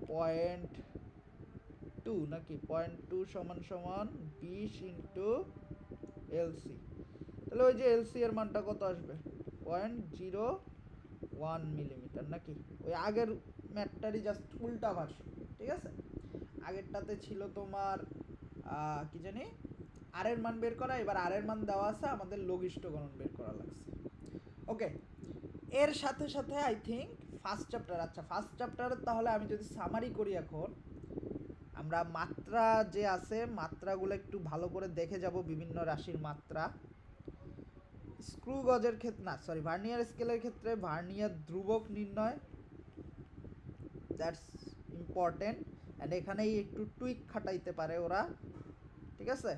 0.2 নাকি? 0.2 সমান সমান 20 ইন্টু এলসি। তাহলে ওই যে এলসি এর মানটা কত আসবে? 0.01 মিলিমিটার নাকি? ওই আগের ম্যাথটারই জাস্ট উল্টা ভার্সন, ঠিক আছে? আগেরটাতে ছিল তোমার কি জানি আর এর মান বের করা, এবার আর এর মান দেওয়া আছে, আমাদের লঘিষ্ঠকরণ বের করা লাগছে। ওকে, এর সাথে সাথে আই থিঙ্ক ফার্স্ট চ্যাপ্টার। আচ্ছা, ফার্স্ট চ্যাপ্টারের তাহলে আমি যদি সামারি করি, এখন আমরা মাত্রা যে আছে মাত্রাগুলো একটু ভালো করে দেখে যাব, বিভিন্ন রাশির মাত্রা। স্ক্রু গজের ক্ষেত্রে না, সরি, ভার্নিয়ার স্কেলের ক্ষেত্রে ভার্নিয়ার ধ্রুবক নির্ণয়, দ্যাটস ইম্পর্টেন্ট। অ্যান্ড এখানেই একটু টুইক খাটাইতে পারে ওরা, ঠিক আছে?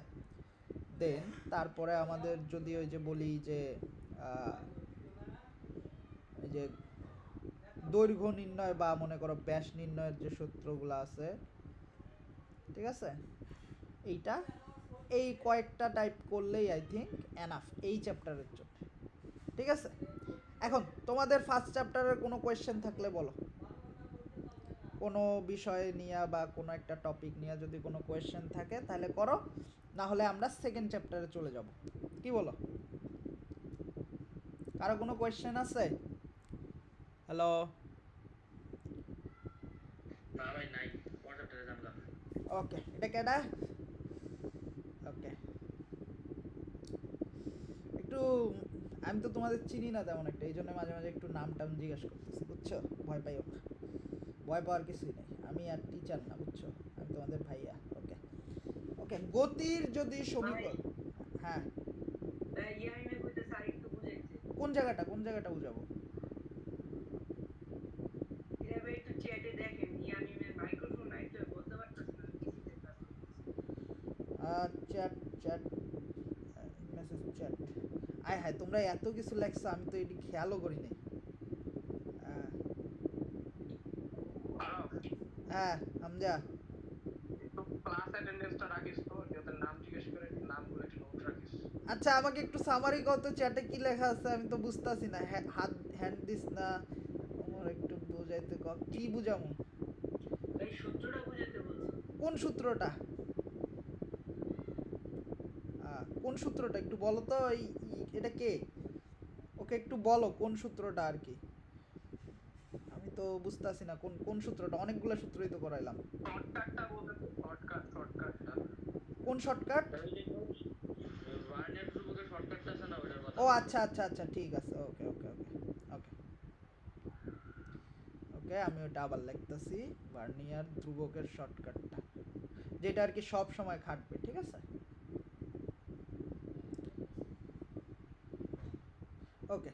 দেন তারপরে আমাদের যদি ওই যে বলি যে এই যে দৈর্ঘ্য নির্ণয় বা মনে করো ব্যাস নির্ণয়ের যে সূত্রগুলো আছে, ঠিক আছে, এইটা এই কয়েকটা টাইপ করলেই আই থিঙ্ক এনাফ এই চ্যাপ্টারের জন্য, ঠিক আছে? এখন তোমাদের ফার্স্ট চ্যাপ্টারের কোনো কোয়েশ্চেন থাকলে বলো, কোনো বিষয় নিয়ে বা কোনো একটা টপিক নিয়ে যদি কোনো কোয়েশ্চেন থাকে তাহলে করো, না হলে আমরা সেকেন্ড চ্যাপ্টারে চলে যাব। কি বলো? কারো কোনো কোয়েশ্চেন আছে? হ্যালো? না ভাই নাই, কোন চ্যাপ্টারে জানলাম। ওকে, এটা কেডা? একটু, আমি তো তোমাদের চিনি না তেমন একটা, এই জন্য মাঝে মাঝে একটু নাম টাম জিজ্ঞেস করতেছি, বুঝছো? ভয় পাইও না, ভয় পাওয়ার কিছুই নেই, আমি আর টিচার না, বুঝছো? আমি তোমাদের ভাইয়া। ওকে ওকে, গতির যদি সমীকরণ, হ্যাঁ কোন জায়গাটা বুঝাবো? চ্যাট চ্যাট মেসেজ চ্যাট, আয় হায় তোমরা এত কিছু লেখছো, আমি তো এটি খেয়ালও করি নাই। হ্যাঁ হামজা, আচ্ছা আমাকে একটু সামারি কত, চ্যাটে কি লেখা আছে আমি তো বুঝতাছি না, হাত হ্যান্ড দিস না, আমার একটু বুঝাইতে কি বুঝামু? কোন সূত্রটা? কোন সূত্রটা একটু বলো তো, এটা কে? ওকে একটু বলো কোন সূত্রটা আর কি, আমি তো বুঝতাছি না কোন কোন সূত্রটা, অনেকগুলো সূত্রই তো করাইলাম। কোন শর্টকাট? ও আচ্ছা আচ্ছা আচ্ছা, ঠিক আছে, ওকে ওকে ওকে ওকে ওকে, আমি ওটা আবার লিখতেছি, ভার্নিয়ার ধ্রুবকের শর্টকাটটা, যেটা আর কি সব সময় খাটবে, ঠিক আছে? ওকে,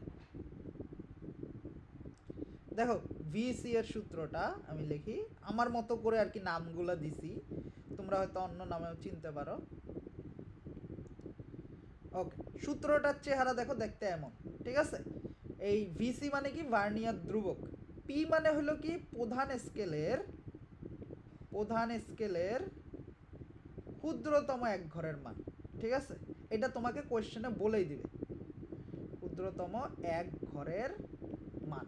দেখো ভিসি এর সূত্রটা আমি লিখি আমার মতো করে আর কি, নামগুলো দিছি, তোমরা হয়তো অন্য নামেও চিনতে পারো। ওকে, সূত্রটার চেহারা দেখো, দেখতে এমন, ঠিক আছে? এই ভিসি মানে কি, ভার্নিয়ার ধ্রুবক। পি মানে হলো কি, প্রধান স্কেলের ক্ষুদ্রতম এক ঘরের মান, ঠিক আছে? এটা তোমাকে কোয়েশ্চেনে বলেই দিবে, ক্ষুদ্রতম এক ঘরের মান।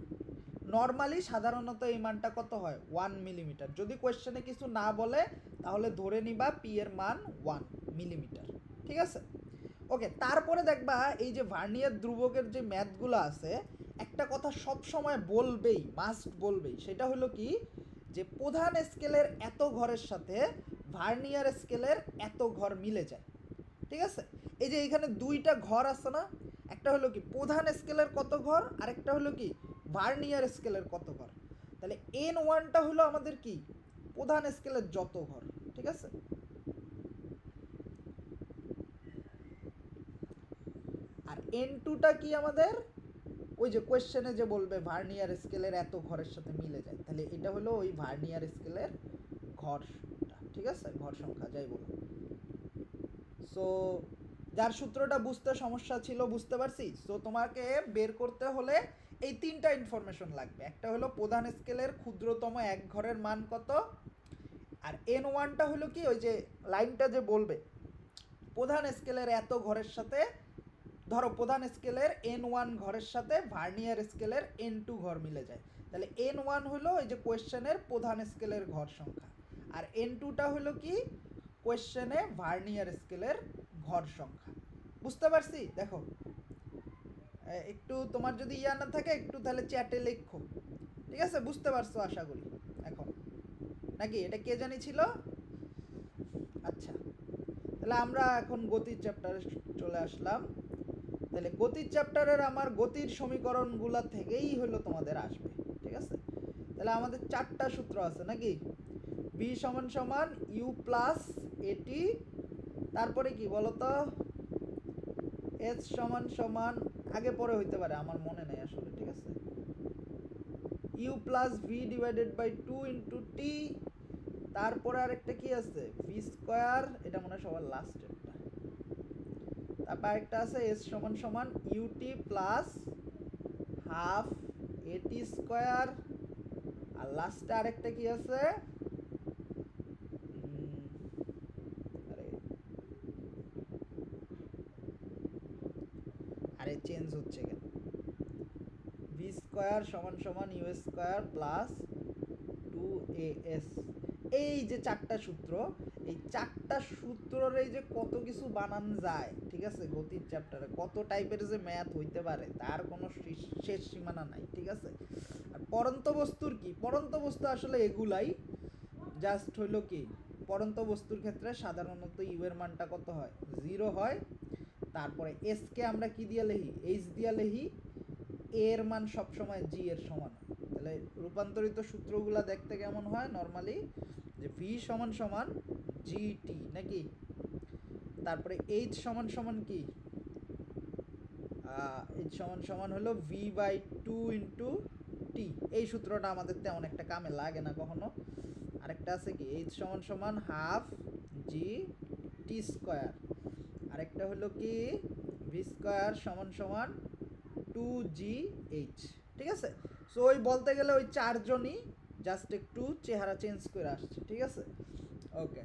নর্মালি সাধারণত এই মানটা কত হয়, 1 মিলিমিটার। যদি কোয়েশ্চেনে কিছু না বলে তাহলে ধরে নিবা পি এর মান 1 মিলিমিটার, ঠিক আছে? ওকে, তারপরে দেখবা এই যে ভার্নিয়ার ধ্রুবকের যে ম্যাথগুলো আছে, একটা কথা সব সময় বলবেই, মাস্ট বলবেই, সেটা হলো কি, যে প্রধান স্কেলের এত ঘরের সাথে ভার্নিয়ার স্কেলের এত ঘর মিলে যায়, ঠিক আছে? এই যে এইখানে দুইটা ঘর আছে না, একটা হলো কি প্রধান স্কেলের কত ঘর, আর একটা হলো কি ভার্নিয়ার স্কেলের কত ঘর। তাহলে এন ওয়ানটা হলো আমাদের কি, প্রধান স্কেলের যত ঘর, ঠিক আছে? আর এন টুটা কি আমাদের, ওই যে কোয়েশ্চেনে যে বলবে ভার্নিয়ার স্কেলের এত ঘরের সাথে মিলে যায়, তাহলে এটা হলো ওই ভার্নিয়ার স্কেলের ঘরটা, ঠিক আছে? ঘর সংখ্যা যাই বলো। সো যার সূত্রটা বুঝতে সমস্যা ছিল, বুঝতে পারছি। সো তোমাকে বের করতে হলে এই তিনটা ইনফরমেশন লাগবে, একটা হলো প্রধান স্কেলের ক্ষুদ্রতম এক ঘরের মান কত, আর এন ওয়ানটা হলো কি, ওই যে লাইনটা যে বলবে প্রধান স্কেলের এত ঘরের সাথে, ধরো প্রধান স্কেলের এন ওয়ান ঘরের সাথে ভার্নিয়ার স্কেলের এন টু ঘর মিলে যায়, তাহলে এন ওয়ান হলো এই যে কোয়েশ্চেনের প্রধান স্কেলের ঘর সংখ্যা, আর এন টুটা হলো কি কোয়েশ্চেনে ভার্নিয়ার স্কেলের ঘর সংখ্যা। বুঝতে পারছি? দেখো একটু তোমার যদি ইয়া না থাকে একটু তাহলে চ্যাটে লেখো, ঠিক আছে? বুঝতে পারছো আশা করি এখন, নাকি এটা কে জানি ছিল? আচ্ছা, তাহলে আমরা এখন গতির চ্যাপ্টারে চলে আসলাম। তাহলে গতির চ্যাপ্টারের আমার গতির সমীকরণগুলো থেকেই হলো তোমাদের আসবে, ঠিক আছে? তাহলে আমাদের চারটা সূত্র আছে নাকি, বি সমান সমান ইউ প্লাস এটি, তারপরে কি বলতো, এস সমান সমান, আগে পরে হইতে পারে আমার মনে নেই আসলে, ঠিক আছে? U plus V divided by 2 into T, তারপরে আরেকটা কি আছে, ভি স্কোয়ার, এটা মনে হয় সবার লাস্টেরটা। তারপর আরেকটা আছে এস সমান সমান ইউটি প্লাস হাফ এটি স্কোয়ার, আর লাস্টে আরেকটা কি আছে, আরে আরে চেঞ্জ হচ্ছে কেন, ভি স্কোয়ার সমান সমান ইউ স্কোয়ার প্লাস 2as। এই যে চারটা সূত্র, এই চারটা সূত্রের এই যে কত কিছু বানান যায়, ঠিক আছে? গতির চ্যাপ্টারে কত টাইপের যে ম্যাথ হইতে পারে তার কোনো শেষ সীমানা নাই, ঠিক আছে? আর পরন্ত বস্তুর কি, পরন্ত বস্তু আসলে এগুলাই, জাস্ট হইলো কি পরন্ত বস্তুর ক্ষেত্রে সাধারণত ইউ এর মানটা কত হয়, 0 হয়, তারপরে এস কে আমরা কি দিয়ে লিখি, এইচ দিয়ে লিখি, এর মান সবসময় জি এর সমান। তাহলে রূপান্তরিত সূত্রগুলো দেখতে কেমন হয় নর্মালি, যে ভি সমান সমান জি টি নাকি, তারপরে এইচ সমান সমান কি, এইচ সমান সমান হলো V by two into T. এই সূত্রটা আমাদের তেমন একটা কামে লাগে না কখনো। আরেকটা আছে কি, এইচ সমান সমান হাফ জি টি স্কোয়ার, আরেকটা হলো কি ভি স্কোয়ার সমান সমান টু জি এইচ। ঠিক আছে, সো ওই বলতে গেলে ওই চারজনই জাস্ট একটু চেহারা চেঞ্জ করে আসছে। ঠিক আছে, ওকে।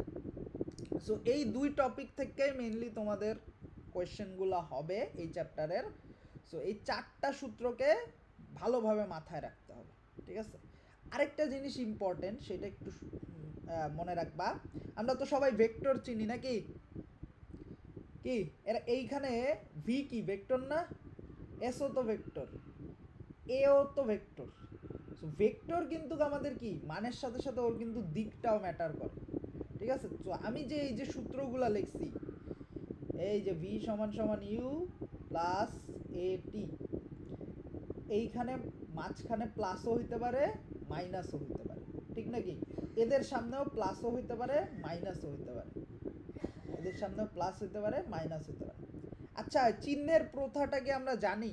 সো এই দুই টপিক থেকে মেইনলি তোমাদের কোয়েশ্চেনগুলো হবে এই চ্যাপ্টারের। সো এই চারটা সূত্রকে ভালোভাবে মাথায় রাখতে হবে। ঠিক আছে, আরেকটা জিনিস ইম্পর্টেন্ট, সেটা একটু মনে রাখবা। আমরা তো সবাই ভেক্টর চিনি নাকি, কি এরা এইখানে ভি কি ভেক্টর না, এসও তো ভেক্টর, এও তো ভেক্টর। সো ভেক্টর কিন্তু আমাদের কি মানের সাথে সাথে ওর কিন্তু দিকটাও ম্যাটার করে। ঠিক আছে, তো আমি যে এই যে সূত্রগুলো লিখছি, এই যে ভি সমান সমান ইউ প্লাস এ টি, এইখানে মাঝখানে প্লাসও হইতে পারে মাইনাসও হইতে পারে, ঠিক নাকি, এদের সামনেও প্লাসও হইতে পারে মাইনাসও হইতে পারে, এদের সামনেও প্লাস হইতে পারে মাইনাস হইতে পারে। আচ্ছা, চিহ্নের প্রথাটাকে আমরা জানি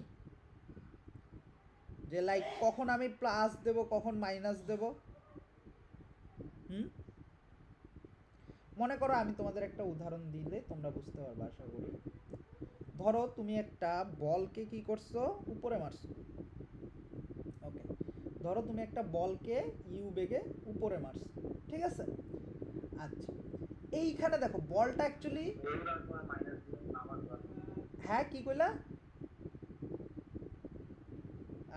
যে লাইক কখন আমি প্লাস দেব কখন মাইনাস দেব। মনে করো আমি তোমাদের একটা উদাহরণ দিলে তোমরা বুঝতে পারবে আশা করি। ধরো তুমি একটা বলকে কি করছো, উপরে মারছো। ওকে, ধরো তুমি একটা বলকে ইউ বেগে উপরে মারছো, ঠিক আছে। আচ্ছা, এইখানে দেখো বলটা অ্যাকচুয়ালি, হ্যাঁ কি কইলা,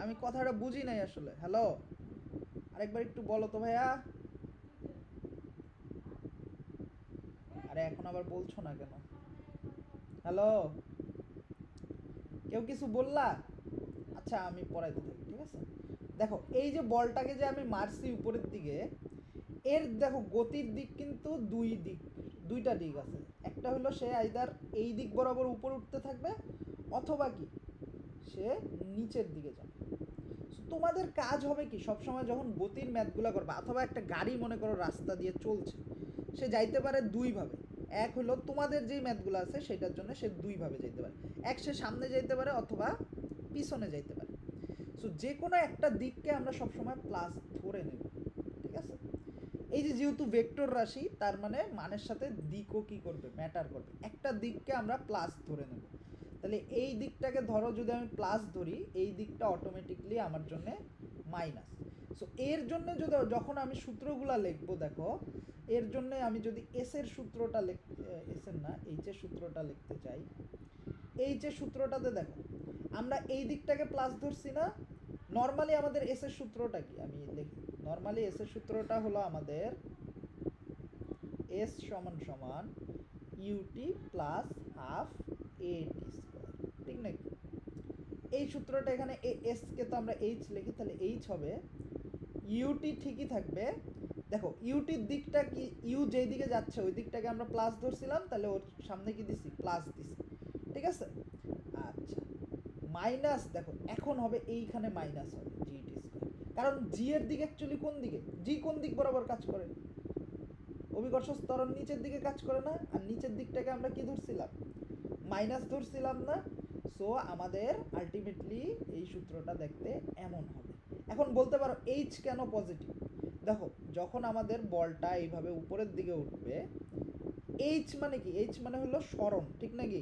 আমি কথাটা বুঝি নাই আসলে। হ্যালো, আরেকবার একটু বলো তো ভাইয়া। আরে এখন আবার বলছো না কেন? হ্যালো, কেউ কিছু বললা? আচ্ছা আমি পড়াইতে থাকি, ঠিক আছে। দেখো এই যে বলটাকে যে আমি মারছি উপরের দিকে, এর দেখো গতির দিক কিন্তু দুইটা দিক আছে। একটা হলো সে আইদার এই দিক বরাবর উপর উঠতে থাকবে, অথবা কি সে নিচের দিকে যাবে। তোমাদের কাজ হবে কি, সবসময় যখন গতির ম্যাথগুলো করবে, অথবা একটা গাড়ি মনে করো রাস্তা দিয়ে চলছে, সে যাইতে পারে দুইভাবে। এক হলো তোমাদের যেই ম্যাথগুলো আছে সেটার জন্য সে দুইভাবে যাইতে পারে, এক সে সামনে যাইতে পারে অথবা পিছনে যাইতে পারে। সো যে কোনো একটা দিককে আমরা সবসময় প্লাস ধরে নেব। ঠিক আছে, এই যে যেহেতু ভেক্টর রাশি, তার মানে মানের সাথে দিকও কি করবে, ম্যাটার করবে। একটা দিককে আমরা প্লাস ধরে নেব, তাহলে এই দিকটাকে ধরো যদি আমি প্লাস ধরি, এই দিকটা অটোমেটিকলি আমার জন্য মাইনাস। সো এর জন্য যদি যখন আমি সূত্রগুলো লিখবো, দেখো এর জন্য আমি যদি এস এর সূত্রটা এস এর না এইচ এর সূত্রটা লিখতে চাই, এইচ এর সূত্রটাতে দেখো আমরা এই দিকটাকে প্লাস ধরছি না। নর্মালি আমাদের এস এর সূত্রটা কি, আমি লিখি। নর্মালি এস এর সূত্রটা হলো আমাদের এস সমান সমান UT plus half A T square, ঠিক নাকি। এই সূত্রটা এখানে এস কে তো আমরা এইচ লিখি, তাহলে এইচ হবে ইউটি ঠিকই থাকবে। দেখো ইউটির দিকটা কি, ইউ যেই দিকে যাচ্ছে ওই দিকটাকে আমরা প্লাস ধরছিলাম, তাহলে ওর সামনে কি দিছি, প্লাস দিছি, ঠিক আছে। আচ্ছা, মাইনাস দেখো এখন হবে এইখানে মাইনাস হবে জি টি স্কোয়ার, কারণ জি এর দিক অ্যাকচুয়ালি কোন দিকে, জি কোন দিক বরাবর কাজ করে, অভিকর্ষ ত্বরণ নিচের দিকে কাজ করে না, আর নিচের দিকটাকে আমরা কি ধরছিলাম, মাইনাস ধরছিলাম না। সো আমাদের আলটিমেটলি এই সূত্রটা দেখতে এমন হবে। এখন বলতে পারো এইচ কেন পজিটিভ, দেখো যখন আমাদের বলটা এইভাবে উপরের দিকে উঠবে, এইচ মানে কি, এইচ মানে হলো সরণ, ঠিক নাকি।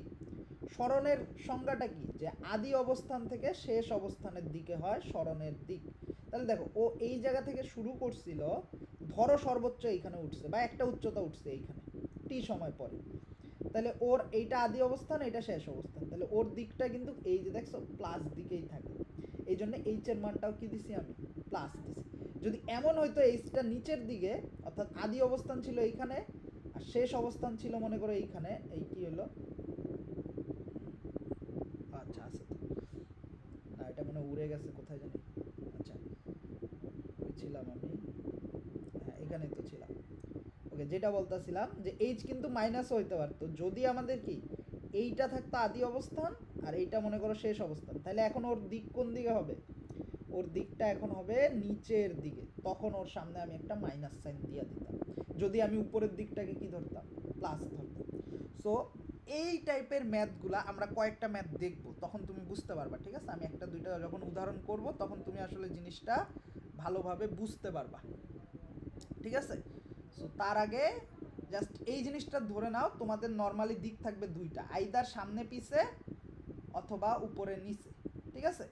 সরণের সংজ্ঞাটা কি, যে আদি অবস্থান থেকে শেষ অবস্থানের দিকে হয় সরণের দিক। তাহলে দেখো ও এই জায়গা থেকে শুরু করছিল, ধরো সর্বোচ্চ এইখানে উঠছে বা একটা উচ্চতা উঠছে এইখানে টি সময় পরে, তাহলে ওর এইটা আদি অবস্থান, এটা শেষ অবস্থান, তাহলে ওর দিকটা কিন্তু এই যে দেখছো প্লাস দিকেই থাকে। এই জন্য এইচ এর মানটাও কি দিছি আমি, প্লাস দিছি। যদি এমন হয়তো এইচটা নিচের দিকে, অর্থাৎ আদি অবস্থান ছিল এইখানে আর শেষ অবস্থান ছিল মনে করো এইখানে, এই কি হলো, আচ্ছা আছে তো না, এটা মনে উড়ে গেছে কোথায় জানি। আচ্ছা ওই ছিলাম আমি, হ্যাঁ এখানেই তো ছিলাম। ওকে, যেটা বলতেছিলাম যে এইচ কিন্তু মাইনাসও হইতে পারতো যদি আমাদের কি এইটা থাকতো আদি অবস্থান আর এইটা মনে করো শেষ অবস্থান, তাহলে এখন ওর দিক কোন দিকে হবে? ওর দিকটা এখন হবে নিচের দিকে, তখন ওর সামনে আমি একটা মাইনাস সাইন দিয়ে দিতাম যদি আমি উপরের দিকটাকে কি ধরতাম, প্লাস ধরতাম। সো এই টাইপের ম্যাথগুলা আমরা কয়েকটা ম্যাথ দেখব, তখন তুমি বুঝতে পারবা, ঠিক আছে? আমি একটা দুইটা যখন উদাহরণ করব তখন তুমি আসলে জিনিসটা ভালোভাবে বুঝতে পারবা, ঠিক আছে? সো তার আগে জাস্ট এই জিনিসটা ধরে নাও, তোমাদের নর্মালি দিক থাকবে দুইটা, আইদার সামনে পিছে অথবা উপরে নিচে, ঠিক আছে?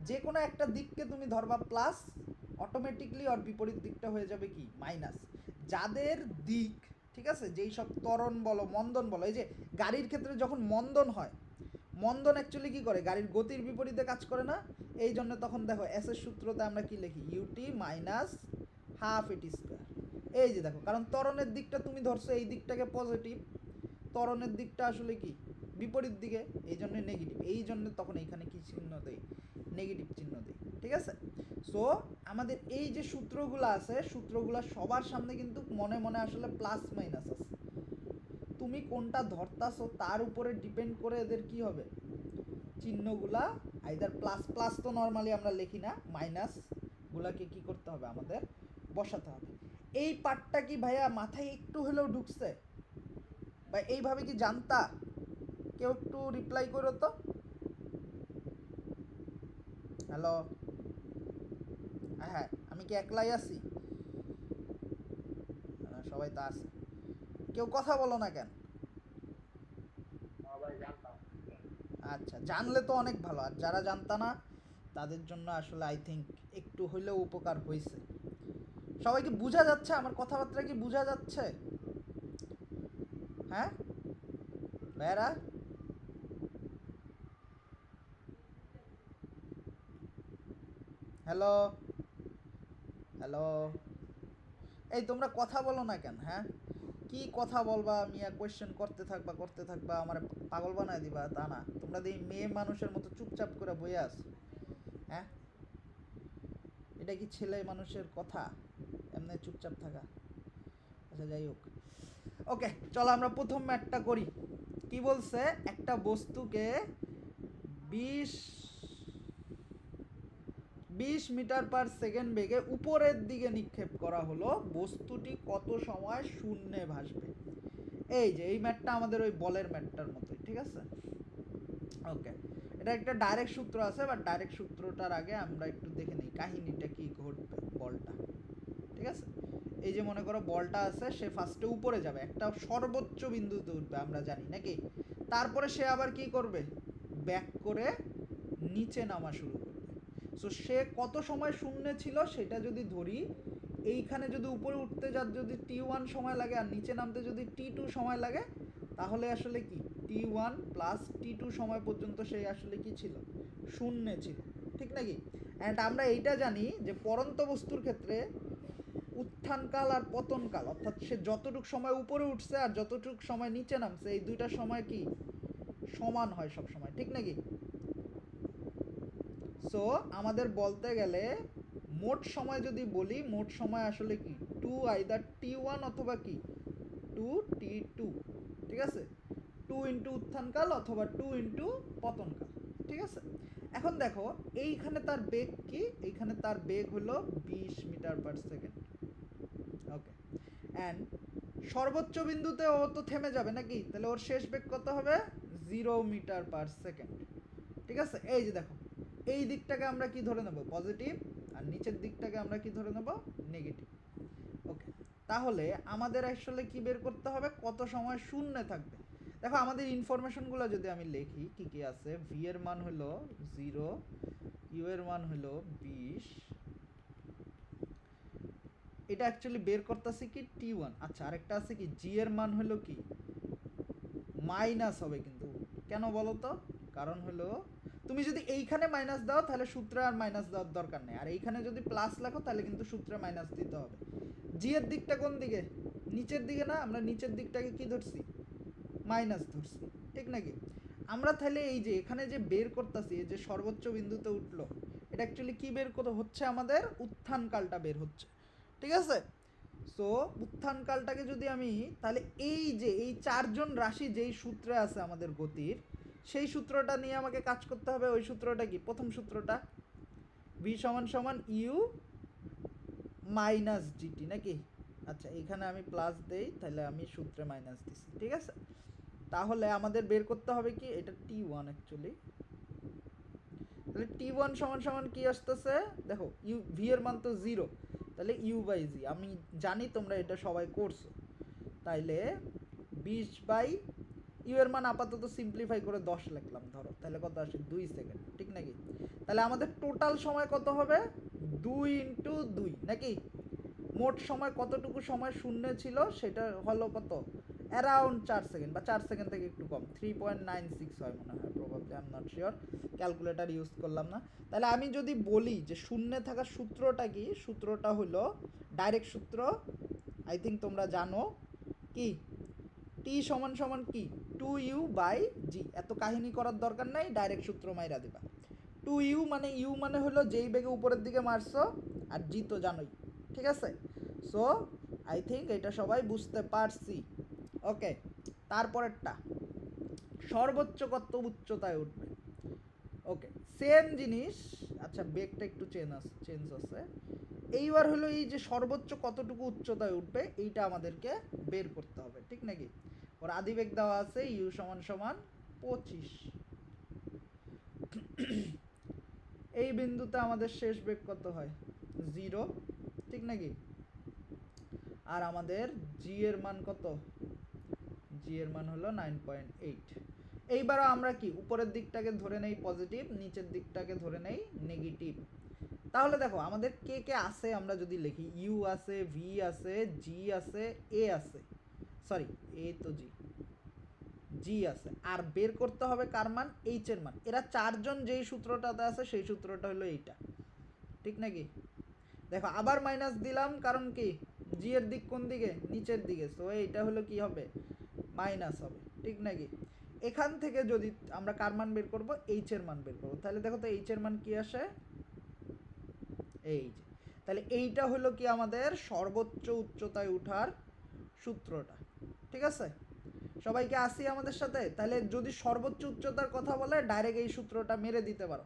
যে কোনো একটা দিককে তুমি ধরবা প্লাস, অটোমেটিকলি ওর বিপরীত দিকটা হয়ে যাবে কি, মাইনাস। যাদের দিক, ঠিক আছে, যেই সব ত্বরণ বলো মন্দন বলো, এই যে গাড়ির ক্ষেত্রে যখন মন্দন হয়, মন্দন অ্যাকচুয়ালি কি করে, গাড়ির গতির বিপরীতে কাজ করে না? এই জন্য তখন দেখো এস এর সূত্রতে আমরা কি লিখি, ইউটি মাইনাস হাফ এটি স্কোয়ার। এই যে দেখো, কারণ ত্বরণের দিকটা তুমি ধরছো এই দিকটাকে পজিটিভ, ত্বরণের দিকটা আসলে কি বিপরীত দিকে, এই জন্য নেগেটিভ, এই জন্য তখন এইখানে কি চিহ্ন দেই, নেগেটিভ চিহ্ন দেই, ঠিক আছে? সো আমাদের এই যে সূত্রগুলো আছে, সূত্রগুলো সবার সামনে কিন্তু মনে মনে আসলে প্লাস মাইনাস আছে, তুমি কোনটা ধরতাছো তার উপরে ডিপেন্ড করে এদের কি হবে, চিহ্নগুলা আইদার প্লাস, প্লাস তো নর্মালি আমরা লিখি না, মাইনাস গুলাকে কি করতে হবে আমাদের বসাতে হবে। এই পার্টটা কি ভাইয়া মাথায় একটু হলেও ঢুকছে বা এইভাবে কি জানতা? কেউ একটু রিপ্লাই করো তো। হ্যালো, হ্যাঁ, আমি কি একলাই আছি? সবাই তো আছে, কেউ কথা বলো না কেন? আচ্ছা, জানলে তো অনেক ভালো, আর যারা জানতা না তাদের জন্য আসলে আই থিঙ্ক একটু হইলেও উপকার হয়েছে। সবাইকে বোঝা যাচ্ছে? আমার কথাবার্তা কি বোঝা যাচ্ছে? হ্যাঁ ভাইয়ারা, হ্যালো হ্যালো, এই তোমরা কথা বলো না কেন? হ্যাঁ, কি কথা বলবা মিয়া, কোয়েশ্চেন করতে থাকবা, আমার পাগল বানায় দিবা তা না, তোমরা দেখি মেয়ে মানুষের মতো চুপচাপ করে বইয়ে আছো। হ্যাঁ, এটা কি ছেলে মানুষের কথা এমনি চুপচাপ থাকা? আচ্ছা যাই হোক, ওকে চলো আমরা প্রথম ম্যাথটা করি। কি বলছে, একটা বস্তুকে 20 মিটার পার সেকেন্ড বেগে উপরের দিকে নিক্ষেপ করা হলো, বস্তুটি কত সময় শূন্যে ভাসবে? এই যে এই ম্যাথটা আমাদের ওই বলের ম্যাথটার মতোই, ঠিক আছে? ওকে, এটা একটা ডাইরেক্ট সূত্র আছে, বাট ডাইরেক্ট সূত্রটার আগে আমরা একটু দেখে নিই কাহিনীটা কি ঘটবে বলটা, ঠিক আছে? এই যে মনে করো বলটা আছে, সে ফার্স্টে উপরে যাবে, একটা সর্বোচ্চ বিন্দুতে উঠবে আমরা জানি নাকি, তারপরে সে আবার কি করবে, ব্যাক করে নিচে নামা শুরু করবে। সো সে কত সময় শূন্যে ছিল সেটা যদি ধরি, এইখানে যদি উপরে উঠতে যার যদি t1 সময় লাগে আর নিচে নামতে যদি t2 সময় লাগে, তাহলে আসলে কি t1 প্লাস t2 সময় পর্যন্ত সে আসলে কি ছিল, শূন্যে ছিল, ঠিক নাকি? অ্যান্ড আমরা এইটা জানি যে পরন্ত বস্তুর ক্ষেত্রে উত্থানকাল আর পতনকাল, অর্থাৎ সে যতটুক সময় উপরে উঠছে আর যতটুক সময় নিচে নামছে, এই দুইটা সময় কি সমান হয় সব সময়, ঠিক নাকি? সো আমাদের বলতে গেলে মোট সময় যদি বলি, মোট সময় আসলে কি টু আইদার t1 অথবা কি 2t2, ঠিক আছে? 2 ইন্টু উত্থানকাল অথবা 2 ইন্টু পতনকাল, ঠিক আছে? এখন দেখো এইখানে তার বেগ কি, এইখানে তার বেগ হলো 20 meter per second. Okay, and সর্বোচ্চ বিন্দুতে ও তো থেমে যাবে নাকি, তাহলে ওর শেষ বেগ কত হবে, 0 মিটার পার সেকেন্ড, ঠিক আছে? এই যে দেখো, এই দিকটাকে আমরা কি ধরে নেব, পজিটিভ, আর নিচের দিকটাকে আমরা কি ধরে নেব, নেগেটিভ। ওকে, তাহলে আমাদের আসলে কি বের করতে হবে, কত সময় শূন্যে থাকবে। দেখো আমাদের ইনফরমেশনগুলো যদি আমি লিখি, কি কি আছে, ভি এর মান হলো 0, ইউ এর মান হলো 20, এটা অ্যাকচুয়ালি বের করতেছি কি t1। আচ্ছা, আরেকটা আছে কি, জি এর মান হলো কি মাইনাস হবে, কিন্তু কেন বলো তো, কারণ হলো তুমি যদি এইখানে মাইনাস দাও তাহলে সূত্রে আর মাইনাস দেওয়ার দরকার নেই, আর এইখানে যদি প্লাস লেখো তাহলে কিন্তু সূত্রে মাইনাস দিতে হবে। জি এর দিকটা কোন দিকে, নিচের দিকে না, আমরা নিচের দিকটাকে কি ধরছি, মাইনাস ধরছি, ঠিক নাকি? আমরা তাহলে এই যে এখানে যে বের করতেছি, যে সর্বোচ্চ বিন্দুতে উঠলো, এটা অ্যাকচুয়ালি কি বের হচ্ছে, আমাদের উত্থানকালটা বের হচ্ছে, ঠিক আছে? সো উত্থানকালটাকে যদি আমি তাহলে এই যে এই চারজন রাশি যেই সূত্রে আছে আমাদের গতির, সেই সূত্রটা নিয়ে আমাকে কাজ করতে হবে। ওই সূত্রটা কি? প্রথম সূত্রটা ভি সমান সমান ইউ মাইনাস জিটি নাকি? আচ্ছা, এখানে আমি প্লাস দেই, তাহলে আমি সূত্রে মাইনাস দিছি, ঠিক আছে? তাহলে আমাদের বের করতে হবে কি, এটা টি ওয়ান অ্যাকচুয়ালি। তাহলে টি ওয়ান সমান সমান কি আসতেছে দেখো, ইউ ভি এর মান তো জিরো, তাহলে ইউ বাই জি। আমি জানি তোমরা এটা সবাই করছো। তাইলে 20 বাই ইউ এর মান আপাতত সিম্পলিফাই করে 10 লিখলাম ধরো, তাহলে কত আসে 2 সেকেন্ড, ঠিক নাকি? তাহলে আমাদের টোটাল সময় কত হবে? 2 ইন্টু 2 নাকি? মোট সময় কতটুকু সময় শূন্য ছিল সেটা হলো কত? অ্যারাউন্ড 4 সেকেন্ড বা 4 সেকেন্ড থেকে একটু কম, 3.96 হয় মনে হয়, probably, I am not sure, calculator use করলাম না। তাহলে আমি যদি বলি যে শূন্যে থাকার সূত্রটা কি, সূত্রটা হলো ডাইরেক্ট সূত্র, আই থিঙ্ক তোমরা জানো কি, টি সমান সমান কি, 2u বাই জি। এত কাহিনী করার দরকার নাই, ডাইরেক্ট সূত্র মাইরা দিবা। 2u মানে ইউ মানে হলো যেই বেগে উপরের দিকে মারছো, আর জি তো জানোই, ঠিক আছে? সো আই থিঙ্ক এটা সবাই বুঝতে পারছি। ওকে, তারপরেরটা সর্বোচ্চ কত উচ্চতায় উঠবে। ওকে, সেম জিনিস। আচ্ছা, বেগটা একটু চেঞ্জ আছে। এইবার হলো এই যে সর্বোচ্চ কতটুকু উচ্চতায় উঠবে এইটা আমাদেরকে বের করতে হবে, ঠিক নাকি? ওর আদিবেগ দেওয়া আছে ইউ সমান সমান 25। এই বিন্দুতে আমাদের শেষ বেগ কত হয়? 0, ঠিক নাকি? আর আমাদের জি এর মান কত? জি এর মান হলো 9.8। এইবারও আমরা কি উপরের দিকটাকে ধরে নেই পজিটিভ, নিচের দিকটাকে ধরে নেই নেগেটিভ। তাহলে দেখো আমাদের কে কে আছে, আমরা যদি লিখি ইউ আছে, ভি আছে, জি আছে, এ আছে, সরি এ তো জি, জি আছে। আর বের করতে হবে কার মান? এইচ এর মান। এরা চারজন যেই সূত্রটাতে আছে সেই সূত্রটা হলো এইটা, ঠিক নাকি? দেখো আবার মাইনাস দিলাম, কারণ কি, জি এর দিক কোন দিকে? নিচের দিকে, সো এইটা হলো কি হবে? মাইনাস হবে, ঠিক নাকি? এখান থেকে যদি আমরা কার মান বের করব? এইচ এর মান বের করব। তাহলে দেখো তো এইচ এর মান কি আসে? এই যে, তাহলে এইটা হলো কি আমাদের সর্বোচ্চ উচ্চতায় ওঠার সূত্রটা, ঠিক আছে? সবাইকে আসি আমাদের সাথে। তাহলে যদি সর্বোচ্চ উচ্চতার কথা বলে ডাইরেক্ট এই সূত্রটা মেরে দিতে পারো,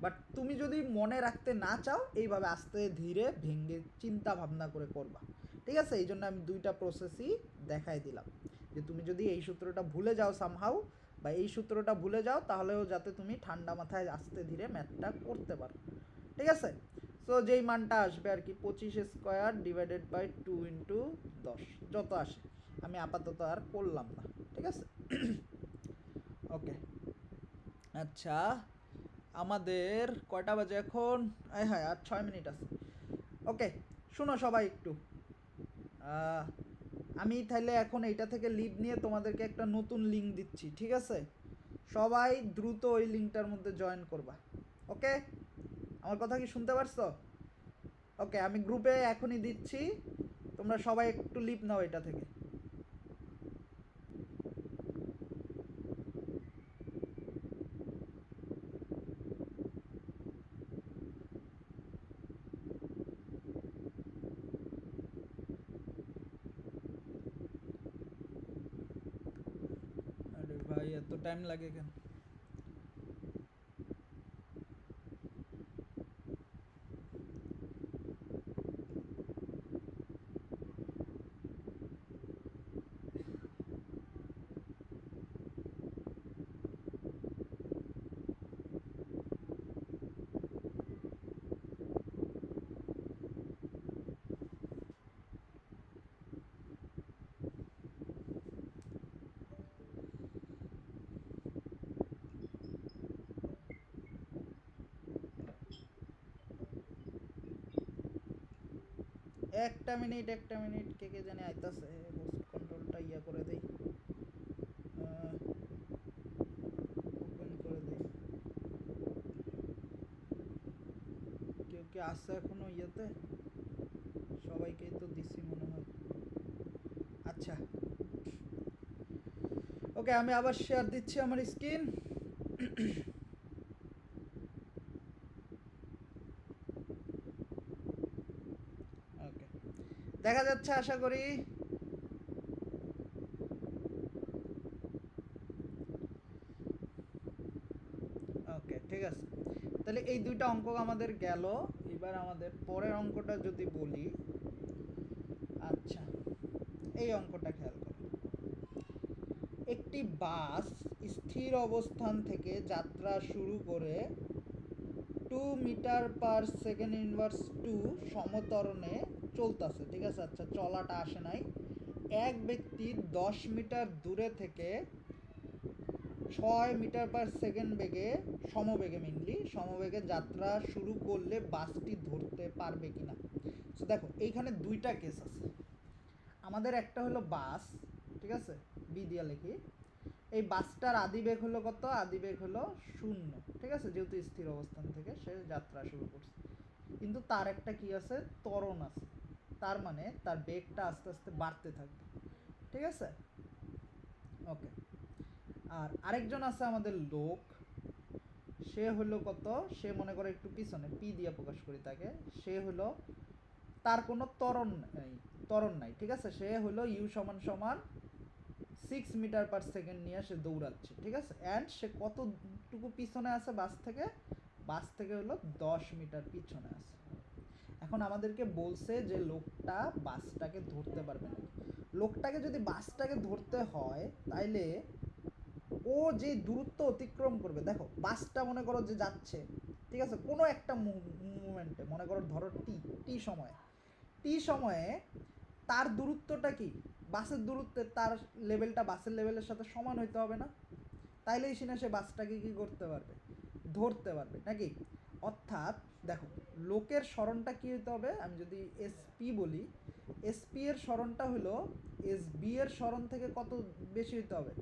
বাট তুমি যদি মনে রাখতে না চাও এইভাবে আস্তে ধীরে ভেঙে চিন্তা ভাবনা করে করবা, ঠিক আছে? এই জন্য আমি দুইটা প্রসেসই দেখাই দিলাম, যে তুমি যদি এই সূত্রটা ভুলে যাও সামহাউ, বা এই সূত্রটা ভুলে যাও, তাহলেও যাতে তুমি ঠান্ডা মাথায় আস্তে ধীরে ম্যাথটা করতে পারো, ঠিক আছে? সো যেই মানটা আসবে আর কি, 25² ডিভাইডেড বাই 2 ইন্টু 10, যত আসে, আমি আপাতত আর করলাম না, ঠিক আছে? ওকে, আচ্ছা, আমাদের কয়টা বাজে এখন? হ্যাঁ, আর 6 মিনিট আছে। ওকে, শোনো সবাই একটু, আমি তাহলে এখন এইটা থেকে লিভ নিয়ে তোমাদেরকে একটা নতুন লিঙ্ক দিচ্ছি, ঠিক আছে? সবাই দ্রুত ওই লিঙ্কটার মধ্যে জয়েন করবা, ওকে? আমার কথা কি শুনতে পারছো? ওকে, আমি গ্রুপে এখনই দিচ্ছি, তোমরা সবাই একটু লিভ নাও এটা থেকে। আরে ভাই, এত টাইম লাগে কেন? একটা মিনিট, একটা মিনিট, কে কে জানে আইতাছে, হোস্ট কন্ট্রোলটা ইয়া করে দেই, ওপেন করে দেই। কেউ কি আসছে এখনো ইয়েতে? সবাইকেই তো দিছি মনে হয়। আচ্ছা, ওকে, আমি আবার শেয়ার দিচ্ছি আমার স্ক্রিন। ওকে, দেখা যাচ্ছে আশা করি। ওকে, ঠিক আছে। তাহলে এই দুইটা অঙ্ক আমাদের গেল। এবার আমাদের পরের অঙ্কটা যদি বলি, আচ্ছা এই অঙ্কটা খেয়াল করো। একটি বাস স্থির অবস্থান থেকে যাত্রা শুরু করে 2 মিটার পার সেকেন্ড ইনভার্স 2 সমতরণে চলতেছে, ঠিক আছে। আচ্ছা, চলাটা আসে নাই। এক ব্যক্তি 10 মিটার দূরে থেকে 6 মিটার পার সেকেন্ড বেগে, সমবেগে যাত্রা শুরু করলে বাসটি ধরতে পারবে কিনা। সো দেখো, এইখানে দুইটা কেস আছে আমাদের। একটা হলো বাস, ঠিক আছে, বি দিয়া লিখি। এই বাসটার আদিবেগ হলো কত? আদিবেগ হলো 0, ঠিক আছে, যেহেতু স্থির অবস্থান থেকে সে যাত্রা শুরু করছে। কিন্তু তার একটা কি আছে? ত্বরণ আছে। তার মানে তার বেগটা আস্তে আস্তে বাড়তে থাকবে, ঠিক আছে। ওকে। আর আরেকজন আছে আমাদের লোক। সে হলো কত? সে মনে করে একটু পিছনে, পি দিয়ে প্রকাশ করি তাকে। সে হলো, তার কোনো ত্বরণ নাই, ঠিক আছে। সে হলো ইউ সমান সমান 6 মিটার পার সেকেন্ড নিয়ে সে দৌড়াচ্ছে, ঠিক আছে। অ্যান্ড সে কতটুকু পিছনে আছে বাস থেকে? বাস থেকে হলো 10 মিটার পিছনে আছে। এখন আমাদেরকে বলছে যে লোকটা বাসটাকে ধরতে পারবে না। লোকটাকে যদি বাসটাকে ধরতে হয়, তাইলে ও যে দূরত্ব অতিক্রম করবে, দেখো বাসটা মনে করো যে যাচ্ছে, ঠিক আছে, কোনো একটা মুভমেন্টে, মনে করো ধরো টি সময়ে তার দূরত্বটা কি? বাসের দূরত্বের তার লেভেলটা বাসের লেভেলের সাথে সমান হইতে হবে না? তাইলেই সিনা সে বাসটাকে কি করতে পারবে? ধরতে পারবে, নাকি? অর্থাৎ দেখো, লোকের স্মরণটা কি হইতে হবে? আমি যদি এসপি বলি, এসপি এর স্মরণটা হলো এসবি এর স্মরণ থেকে কত বেশি হইতে হবে?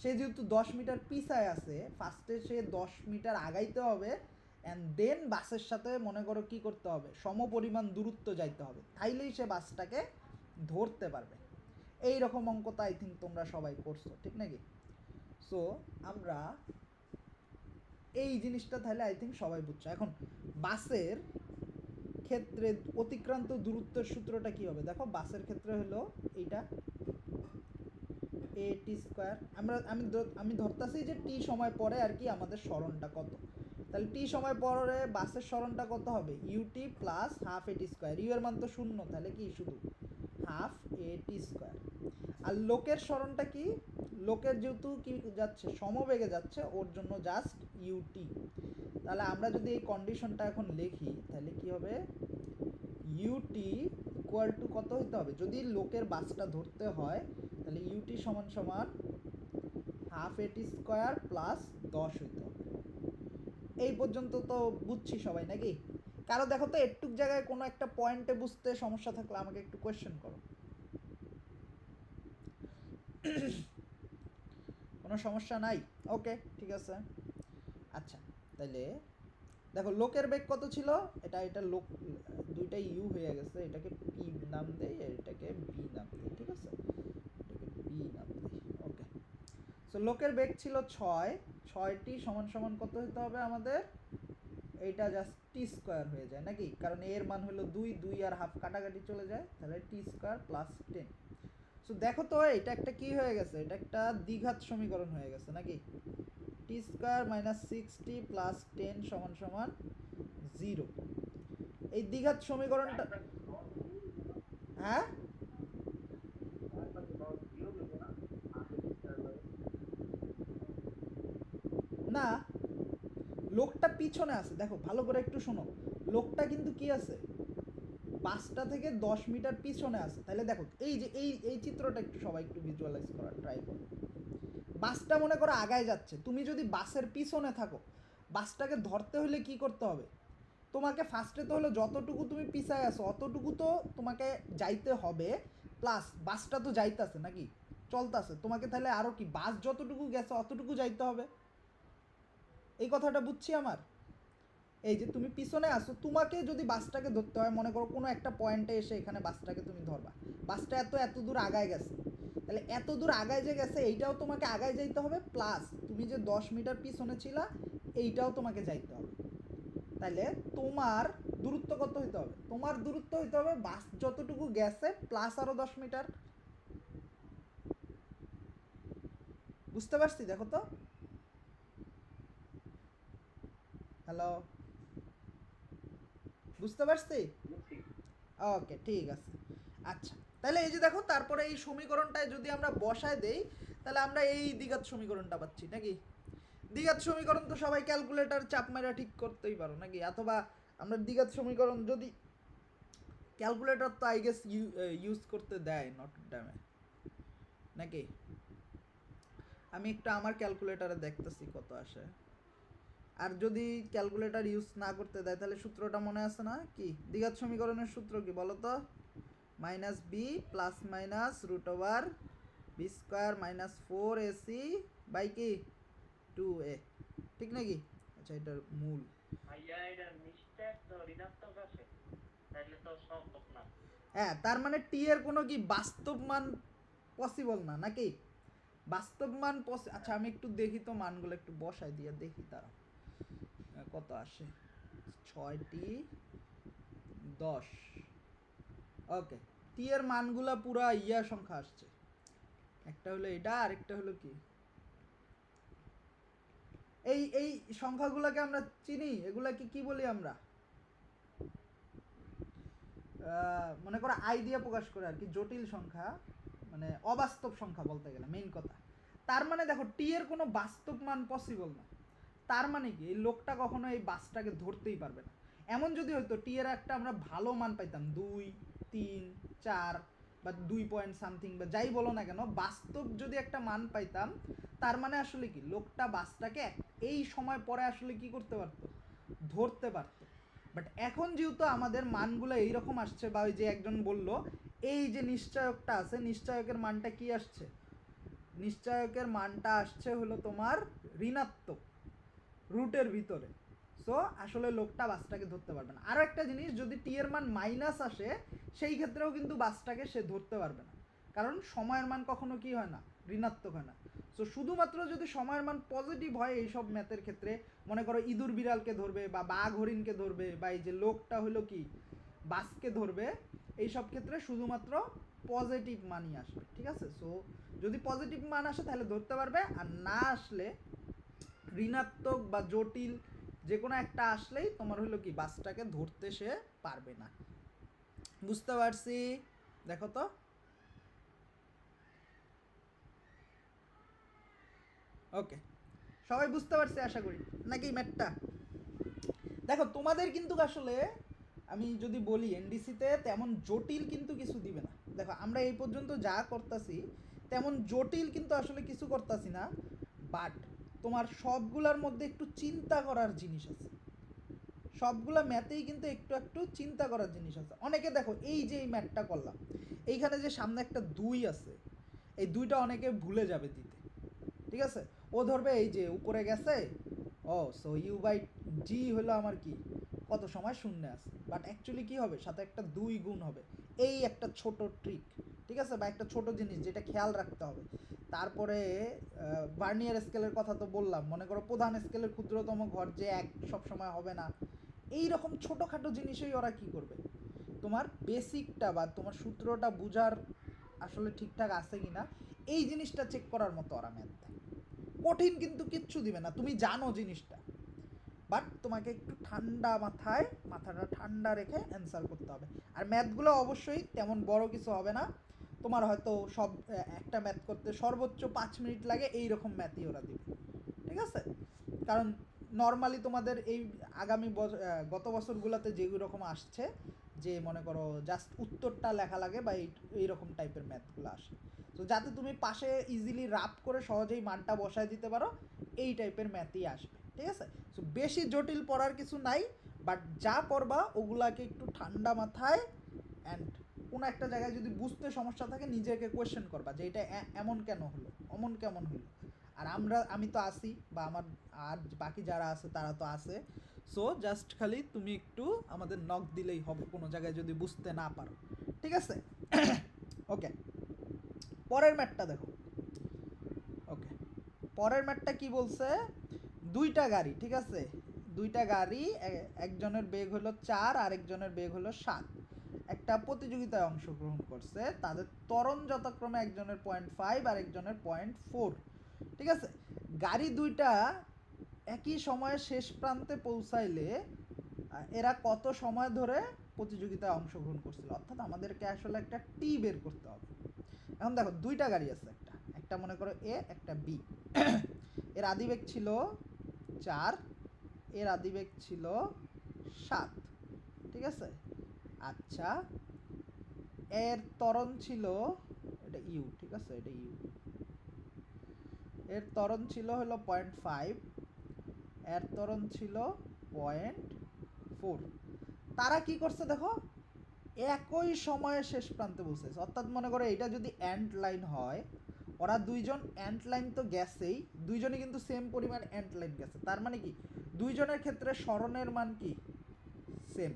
সে যেহেতু 10 মিটার পিছায় আছে, ফার্স্টে সে 10 মিটার আগাইতে হবে, অ্যান্ড দেন বাসের সাথে মনে করো কি করতে হবে? সমপরিমাণ দূরত্ব যাইতে হবে, তাইলেই সে বাসটাকে ধরতে পারবে। এই রকম অঙ্ক তো আই থিঙ্ক তোমরা সবাই করছো, ঠিক নাকি? সো আমরা এই জিনিসটা তাহলে আই থিঙ্ক সবাই বুঝছো। এখন বাসের ক্ষেত্রে অতিক্রান্ত দূরত্বের সূত্রটা কি হবে? দেখো, বাসের ক্ষেত্রে হলো এইটা এ টি স্কোয়ার। আমি ধরতাছি যে টি সময় পরে আর কি আমাদের স্মরণটা কত। তাহলে টি সময় পরে বাসের স্মরণটা কত হবে? UT plus half A T square. U এর মান তো 0, তাহলে কি শুধু হাফ এ টি স্কোয়ার। আর লোকের স্মরণটা কি? লোকের যেহেতু কি যাচ্ছে? সমবেগে যাচ্ছে, ওর জন্য জাস্ট ইউটি। তাহলে আমরা যদি এই কন্ডিশনটা এখন লিখি, তাহলে কি হবে? ইউটি ইকুয়াল টু কত হইতে হবে? যদি লোকের বাসটা ধরতে হয়, তাহলে ইউটি সমান সমান হাফ এটি স্কোয়ার প্লাস 10 হইতে হবে। এই পর্যন্ত তো বুঝছি সবাই, নাকি? কারো দেখো তো একটুক জায়গায় কোনো একটা পয়েন্টে বুঝতে সমস্যা থাকলে আমাকে একটু কোয়েশ্চেন করো। কোনো সমস্যা নাই? ওকে, ঠিক আছে। আচ্ছা, তাহলে দেখো, লোকের বেগ কত ছিল? এটা লোক, দুইটাই ইউ হয়ে গেছে। এটাকে পি নাম দেই, এটাকে বি নাম দেই, ঠিক আছে, এটাকে বি নাম দেই। ওকে। সো লোকের বেগ ছিল 6। 6টি সমান সমান কত হতে হবে আমাদের? এইটা জাস্ট টি স্কোয়ার হয়ে যায়, নাকি? কারণ এর মান হলো 2 আর হাফ কাটাকাটি চলে যায়, তাহলে টি স্কোয়ার প্লাস 10। সো দেখো তো, এটা একটা কি হয়ে গেছে? এটা একটা দ্বিঘাত সমীকরণ হয়ে গেছে, নাকি? টি স্কোয়ার মাইনাস 6t প্লাস 10 সমান সমান 0। এই দ্বিঘাত সমীকরণটা, হ্যাঁ, না, লোকটা পিছনে আছে। দেখো ভালো করে একটু শোনো, লোকটা কিন্তু কি আছে? বাসটা থেকে 10 মিটার পিছনে আছে। তাহলে দেখো, এই যে এই চিত্রটা একটু সবাই একটু ভিজুয়ালাইজ করার ট্রাই করো। বাসটা মনে করো আগায় যাচ্ছে, তুমি যদি বাসের পিছনে থাকো, বাসটাকে ধরতে হলে কি করতে হবে? তোমাকে ফার্স্টে তো হলো যতটুকু তুমি পিছায় আসো অতটুকু তো তোমাকে যাইতে হবে, প্লাস বাসটা তো যাইতেছে, নাকি? চলতেছে। তোমাকে তাহলে আরও কি, বাস যতটুকু গেছে অতটুকু যাইতে হবে। এই কথাটা বুঝছি আমার? এই যে তুমি পিছনে আসো, তোমাকে যদি বাসটাকে ধরতে হয়, মনে করো কোনো একটা পয়েন্টে এসে এখানে বাসটাকে তুমি ধরবা, বাসটা এত দূর আগায় গেছে, তাহলে এত দূর আগায় যে গেছে এইটাও তোমাকে আগায় যাইতে হবে, প্লাস তুমি যে 10 মিটার পিছনে ছিলা এইটাও তোমাকে যাইতে হবে। তাহলে তোমার দূরত্ব কত হইতে হবে? তোমার দূরত্ব হইতে হবে বাস যতটুকু গেছে প্লাস আরো 10 মিটার। বুঝতে পারছি? দেখো তো। হ্যালো, বুঝতে পারছি? ওকে, ঠিক আছে। আচ্ছা, তাহলে এই যে দেখো, তারপরে এই সমীকরণটায় যদি আমরা বসায় দেই, তাহলে আমরা এই দ্বিঘাত সমীকরণটা পাচ্ছি নাকি? দ্বিঘাত সমীকরণ তো সবাই ক্যালকুলেটর চাপ মেরা ঠিক করতেই পারো নাকি? অথবা আমরা দ্বিঘাত সমীকরণ যদি ক্যালকুলেটর তো আই গেস ইউজ করতে দেয় নটরডেমে নাকি? আমি একটু আমার ক্যালকুলেটরে দেখতেছি কত আসে। আর যদি ক্যালকুলেটর ইউজ না করতে দেয় তাহলে সূত্রটা মনে আছে না? কি দ্বিঘাত সমীকরণের সূত্র কি বলো তো? Minus B plus minus root over B square minus 4ac by কি 2a, ঠিক নাকি? আচ্ছা, এটার মূল হ্যাঁ, তার মানে টি এর কোনো কি বাস্তব মান পসিবল না নাকি? বাস্তব মান আচ্ছা, আমি একটু দেখি তো মানগুলো একটু বসাই দিয়ে দেখি তারা কত আসে। 6টি 10। ওকে, টি এর মানগুলা পুরা ইয়া সংখ্যা আসছে। একটা হলো এটা, আরেকটা হলো কি এই এই সংখ্যাগুলোকে আমরা চিনি। এগুলাকে কি বলি আমরা? মনে করো আই দিয়ে প্রকাশ করে আর কি, জটিল সংখ্যা, মানে অবাস্তব সংখ্যা বলতে গেলে মেইন কথা। তার মানে দেখো টি এর কোনো বাস্তব মান পসিবল না। তার মানে কি এই লোকটা কখনো এই বাসটাকে ধরতেই পারবে না। এমন যদি হয়তো টি এর একটা আমরা ভালো মান পাইতাম 2, 3, 4 বা 2 পয়েন্ট সামথিং বা যাই বলো না কেন, বাস্তব যদি একটা মান পাইতাম, তার মানে আসলে কি লোকটা বাসটাকে এই সময় পরে আসলে কি করতে পারতো? ধরতে পারতো। বাট এখন যেহেতু আমাদের মানগুলো এইরকম আসছে, বা ওই যে একজন বলল এই যে নিশ্চয়কটা আছে, নিশ্চয়কের মানটা কি আসছে? নিশ্চয়কের মানটা আসছে হলো তোমার ঋণাত্মক রুটের ভিতরে। সো আসলে লোকটা বাসটাকে ধরতে পারবে না। আরও একটা জিনিস, যদি টি এর মান মাইনাস আসে সেই ক্ষেত্রেও কিন্তু বাসটাকে সে ধরতে পারবে না, কারণ সময়ের মান কখনো কি হয় না? ঋণাত্মক হয় না। সো শুধুমাত্র যদি সময়ের মান পজিটিভ হয় এইসব ম্যাথের ক্ষেত্রে, মনে করো ইঁদুর বিড়ালকে ধরবে বা বাঘ হরিণকে ধরবে, বা এই যে লোকটা হলো কি বাসকে ধরবে, এইসব ক্ষেত্রে শুধুমাত্র পজিটিভ মানই আসবে, ঠিক আছে? সো যদি পজিটিভ মান আসে তাহলে ধরতে পারবে, আর না আসলে ঋণাত্মক বা জটিল যে কোনো একটা আসলেই তোমার হলো কি বাসটাকে ধরতে সে পারবে না। বুঝতে পারছি? দেখো তো। ওকে, সবাই বুঝতে পারছে আশা করি নাকি ম্যাথটা? দেখো তোমাদের কিন্তু আসলে আমি যদি বলি এনডিসিতে তেমন জটিল কিন্তু কিছু দিবে না। দেখো আমরা এই পর্যন্ত যা করতেছি তেমন জটিল কিন্তু আসলে কিছু করতেছি না, বাট তোমার সবগুলোর মধ্যে একটু চিন্তা করার জিনিস আছে। সবগুলো ম্যাথেই কিন্তু একটু একটু চিন্তা করার জিনিস আছে। অনেকে দেখো এই যে এই ম্যাথটা করলাম, এইখানে যে সামনে একটা 2 আছে, এই 2টা অনেকে ভুলে যাবে দিতে, ঠিক আছে? ও ধরবে এই যে উপরে গেছে, ও সো ইউ বাই জি হলো আমার কি কত সময় শূন্য আছে, বাট অ্যাকচুয়ালি কি হবে? সাথে একটা 2 গুণ হবে। এই একটা ছোট ট্রিক, ঠিক আছে, বা একটা ছোট জিনিস যেটা খেয়াল রাখতে হবে। তারপরে ভার্নিয়ার স্কেলের কথা তো বললাম, মনে করো প্রধান স্কেলের ক্ষুদ্রতম ঘর যে এক সব সময় হবে না। এই রকম ছোটোখাটো জিনিসেই ওরা কি করবে? তোমার বেসিকটা বা তোমার সূত্রটা বুঝার আসলে ঠিকঠাক আছে কি না এই জিনিসটা চেক করার মতো ওরা ম্যাথ দেয়। কঠিন কিন্তু কিচ্ছু দিবে না, তুমি জানো জিনিসটা, বাট তোমাকে একটু ঠান্ডা মাথায়, মাথাটা ঠান্ডা রেখে অ্যান্সার করতে হবে। আর ম্যাথগুলো অবশ্যই তেমন বড় কিছু হবে না। তোমার হয়তো সব একটা ম্যাথ করতে সর্বোচ্চ 5 মিনিট লাগে, এই রকম ম্যাথই ওরা দিবে, ঠিক আছে? কারণ নর্মালি তোমাদের এই আগামী গত বছরগুলোতে যেরকম আসছে, যে মনে করো জাস্ট উত্তরটা লেখা লাগে বা এইরকম টাইপের ম্যাথগুলো আসে, তো যাতে তুমি পাশে ইজিলি রাপ করে সহজেই মানটা বসায় দিতে পারো, এই টাইপের ম্যাথই আসবে, ঠিক আছে? সো বেশি জটিল পড়ার কিছু নাই, বাট যা পড়বা ওগুলাকে একটু ঠান্ডা মাথায়, অ্যান্ড কোনো একটা জায়গায় যদি বুঝতে সমস্যা থাকে নিজেকে কোয়েশ্চেন করবা যে এটা এমন কেন হলো, অমন কেমন হলো। আর আমি তো আসি, বা আমার আর বাকি যারা আছে তারা তো আছে। সো জাস্ট খালি তুমি একটু আমাদের নক দিলেই হবে কোনো জায়গায় যদি বুঝতে না পারো, ঠিক আছে? ওকে, পরের ম্যাটটা দেখো। ওকে, পরের ম্যাটটা কি বলছে? 2টা গাড়ি, ঠিক আছে, দুইটা গাড়ি, একজনের বেগ হলো 4 আর একজনের বেগ হলো 7, একটা প্রতিযোগিতায় অংশগ্রহণ করছে। তাদের ত্বরণ যথাক্রমে একজনের 0.5 আর একজনের 0.4। ঠিক আছে, গাড়ি দুইটা একই সময়ে শেষ প্রান্তে পৌঁছাইলে এরা কত সময় ধরে প্রতিযোগিতায় অংশগ্রহণ করছিল, অর্থাৎ আমাদেরকে আসলে একটা টি বের করতে হবে। এখন দেখো দুইটা গাড়ি আছে, একটা মনে করো এ, একটা বি। এর আদিবেগ ছিল 4, এর আদিবেগ ছিল 7। ঠিক আছে, আচ্ছা এর ত্বরণ ছিল, এটা ইউ, ঠিক আছে, এটা ইউ, এর ত্বরণ ছিল হলো 0.5, এর ত্বরণ ছিল 0.4। তারা কি করছে দেখো, একই সময়ে শেষ প্রান্তে পৌঁছেছে। অর্থাৎ মনে করো এটা যদি এন্ড লাইন হয়, ওরা দুইজন এন্ড লাইন তো গেছেই, দুইজনে কিন্তু সেম পরিমাণ এন্ড লাইন গেছে। তার মানে কি দুইজনের ক্ষেত্রে স্মরণের মান কি সেম,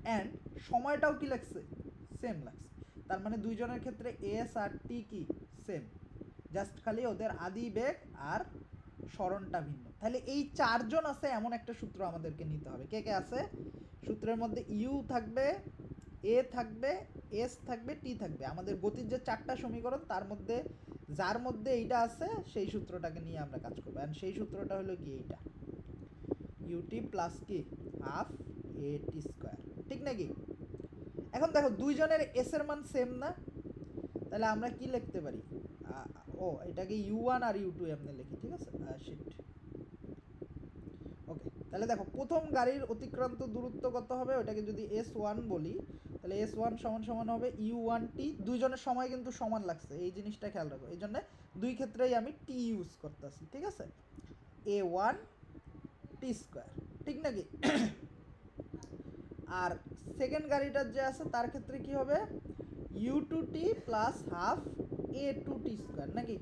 অ্যান্ড সময়টাও কি লাগছে সেম লাগছে। তার মানে দুইজনের ক্ষেত্রে এস আর টি কি সেম, জাস্ট খালি ওদের আদি বেগ আর স্মরণটা ভিন্ন। তাহলে এই চারজন আছে এমন একটা সূত্র আমাদেরকে নিতে হবে। কে কে আছে সূত্রের মধ্যে? ইউ থাকবে, এ থাকবে, এস থাকবে, টি থাকবে। আমাদের গতির যে 4টা সমীকরণ তার মধ্যে যার মধ্যে এইটা আছে সেই সূত্রটাকে নিয়ে আমরা কাজ করবো। অ্যান্ড সেই সূত্রটা হলো কি এইটা, ইউটি প্লাস কি হাফ এ টি স্কোয়ার, ঠিক নাকি? এখন দেখো দুইজনের এস এর মান সেম না, তাহলে আমরা কি লিখতে পারি? ও এটাকে u1 আর u2 এমনি লিখি, ঠিক আছে। শিট, ওকে। তাহলে দেখো প্রথম গাড়ির অতিক্রান্ত দূরত্ব কত হবে, ওটাকে যদি s1 বলি, তাহলে s1 সমান সমান হবে u1t। দুইজনের সময় কিন্তু সমান লাগছে, এই জিনিসটা খেয়াল রাখো। এই জন্য দুই ক্ষেত্রেই আমি টি ইউজ করতেছি, ঠিক আছে, a1 টি স্কোয়ার, ঠিক নাকি? আর সেকেন্ড গাড়িটার যে আছে তার ক্ষেত্রে কি হবে, u2t plus half a2t square, নাকি?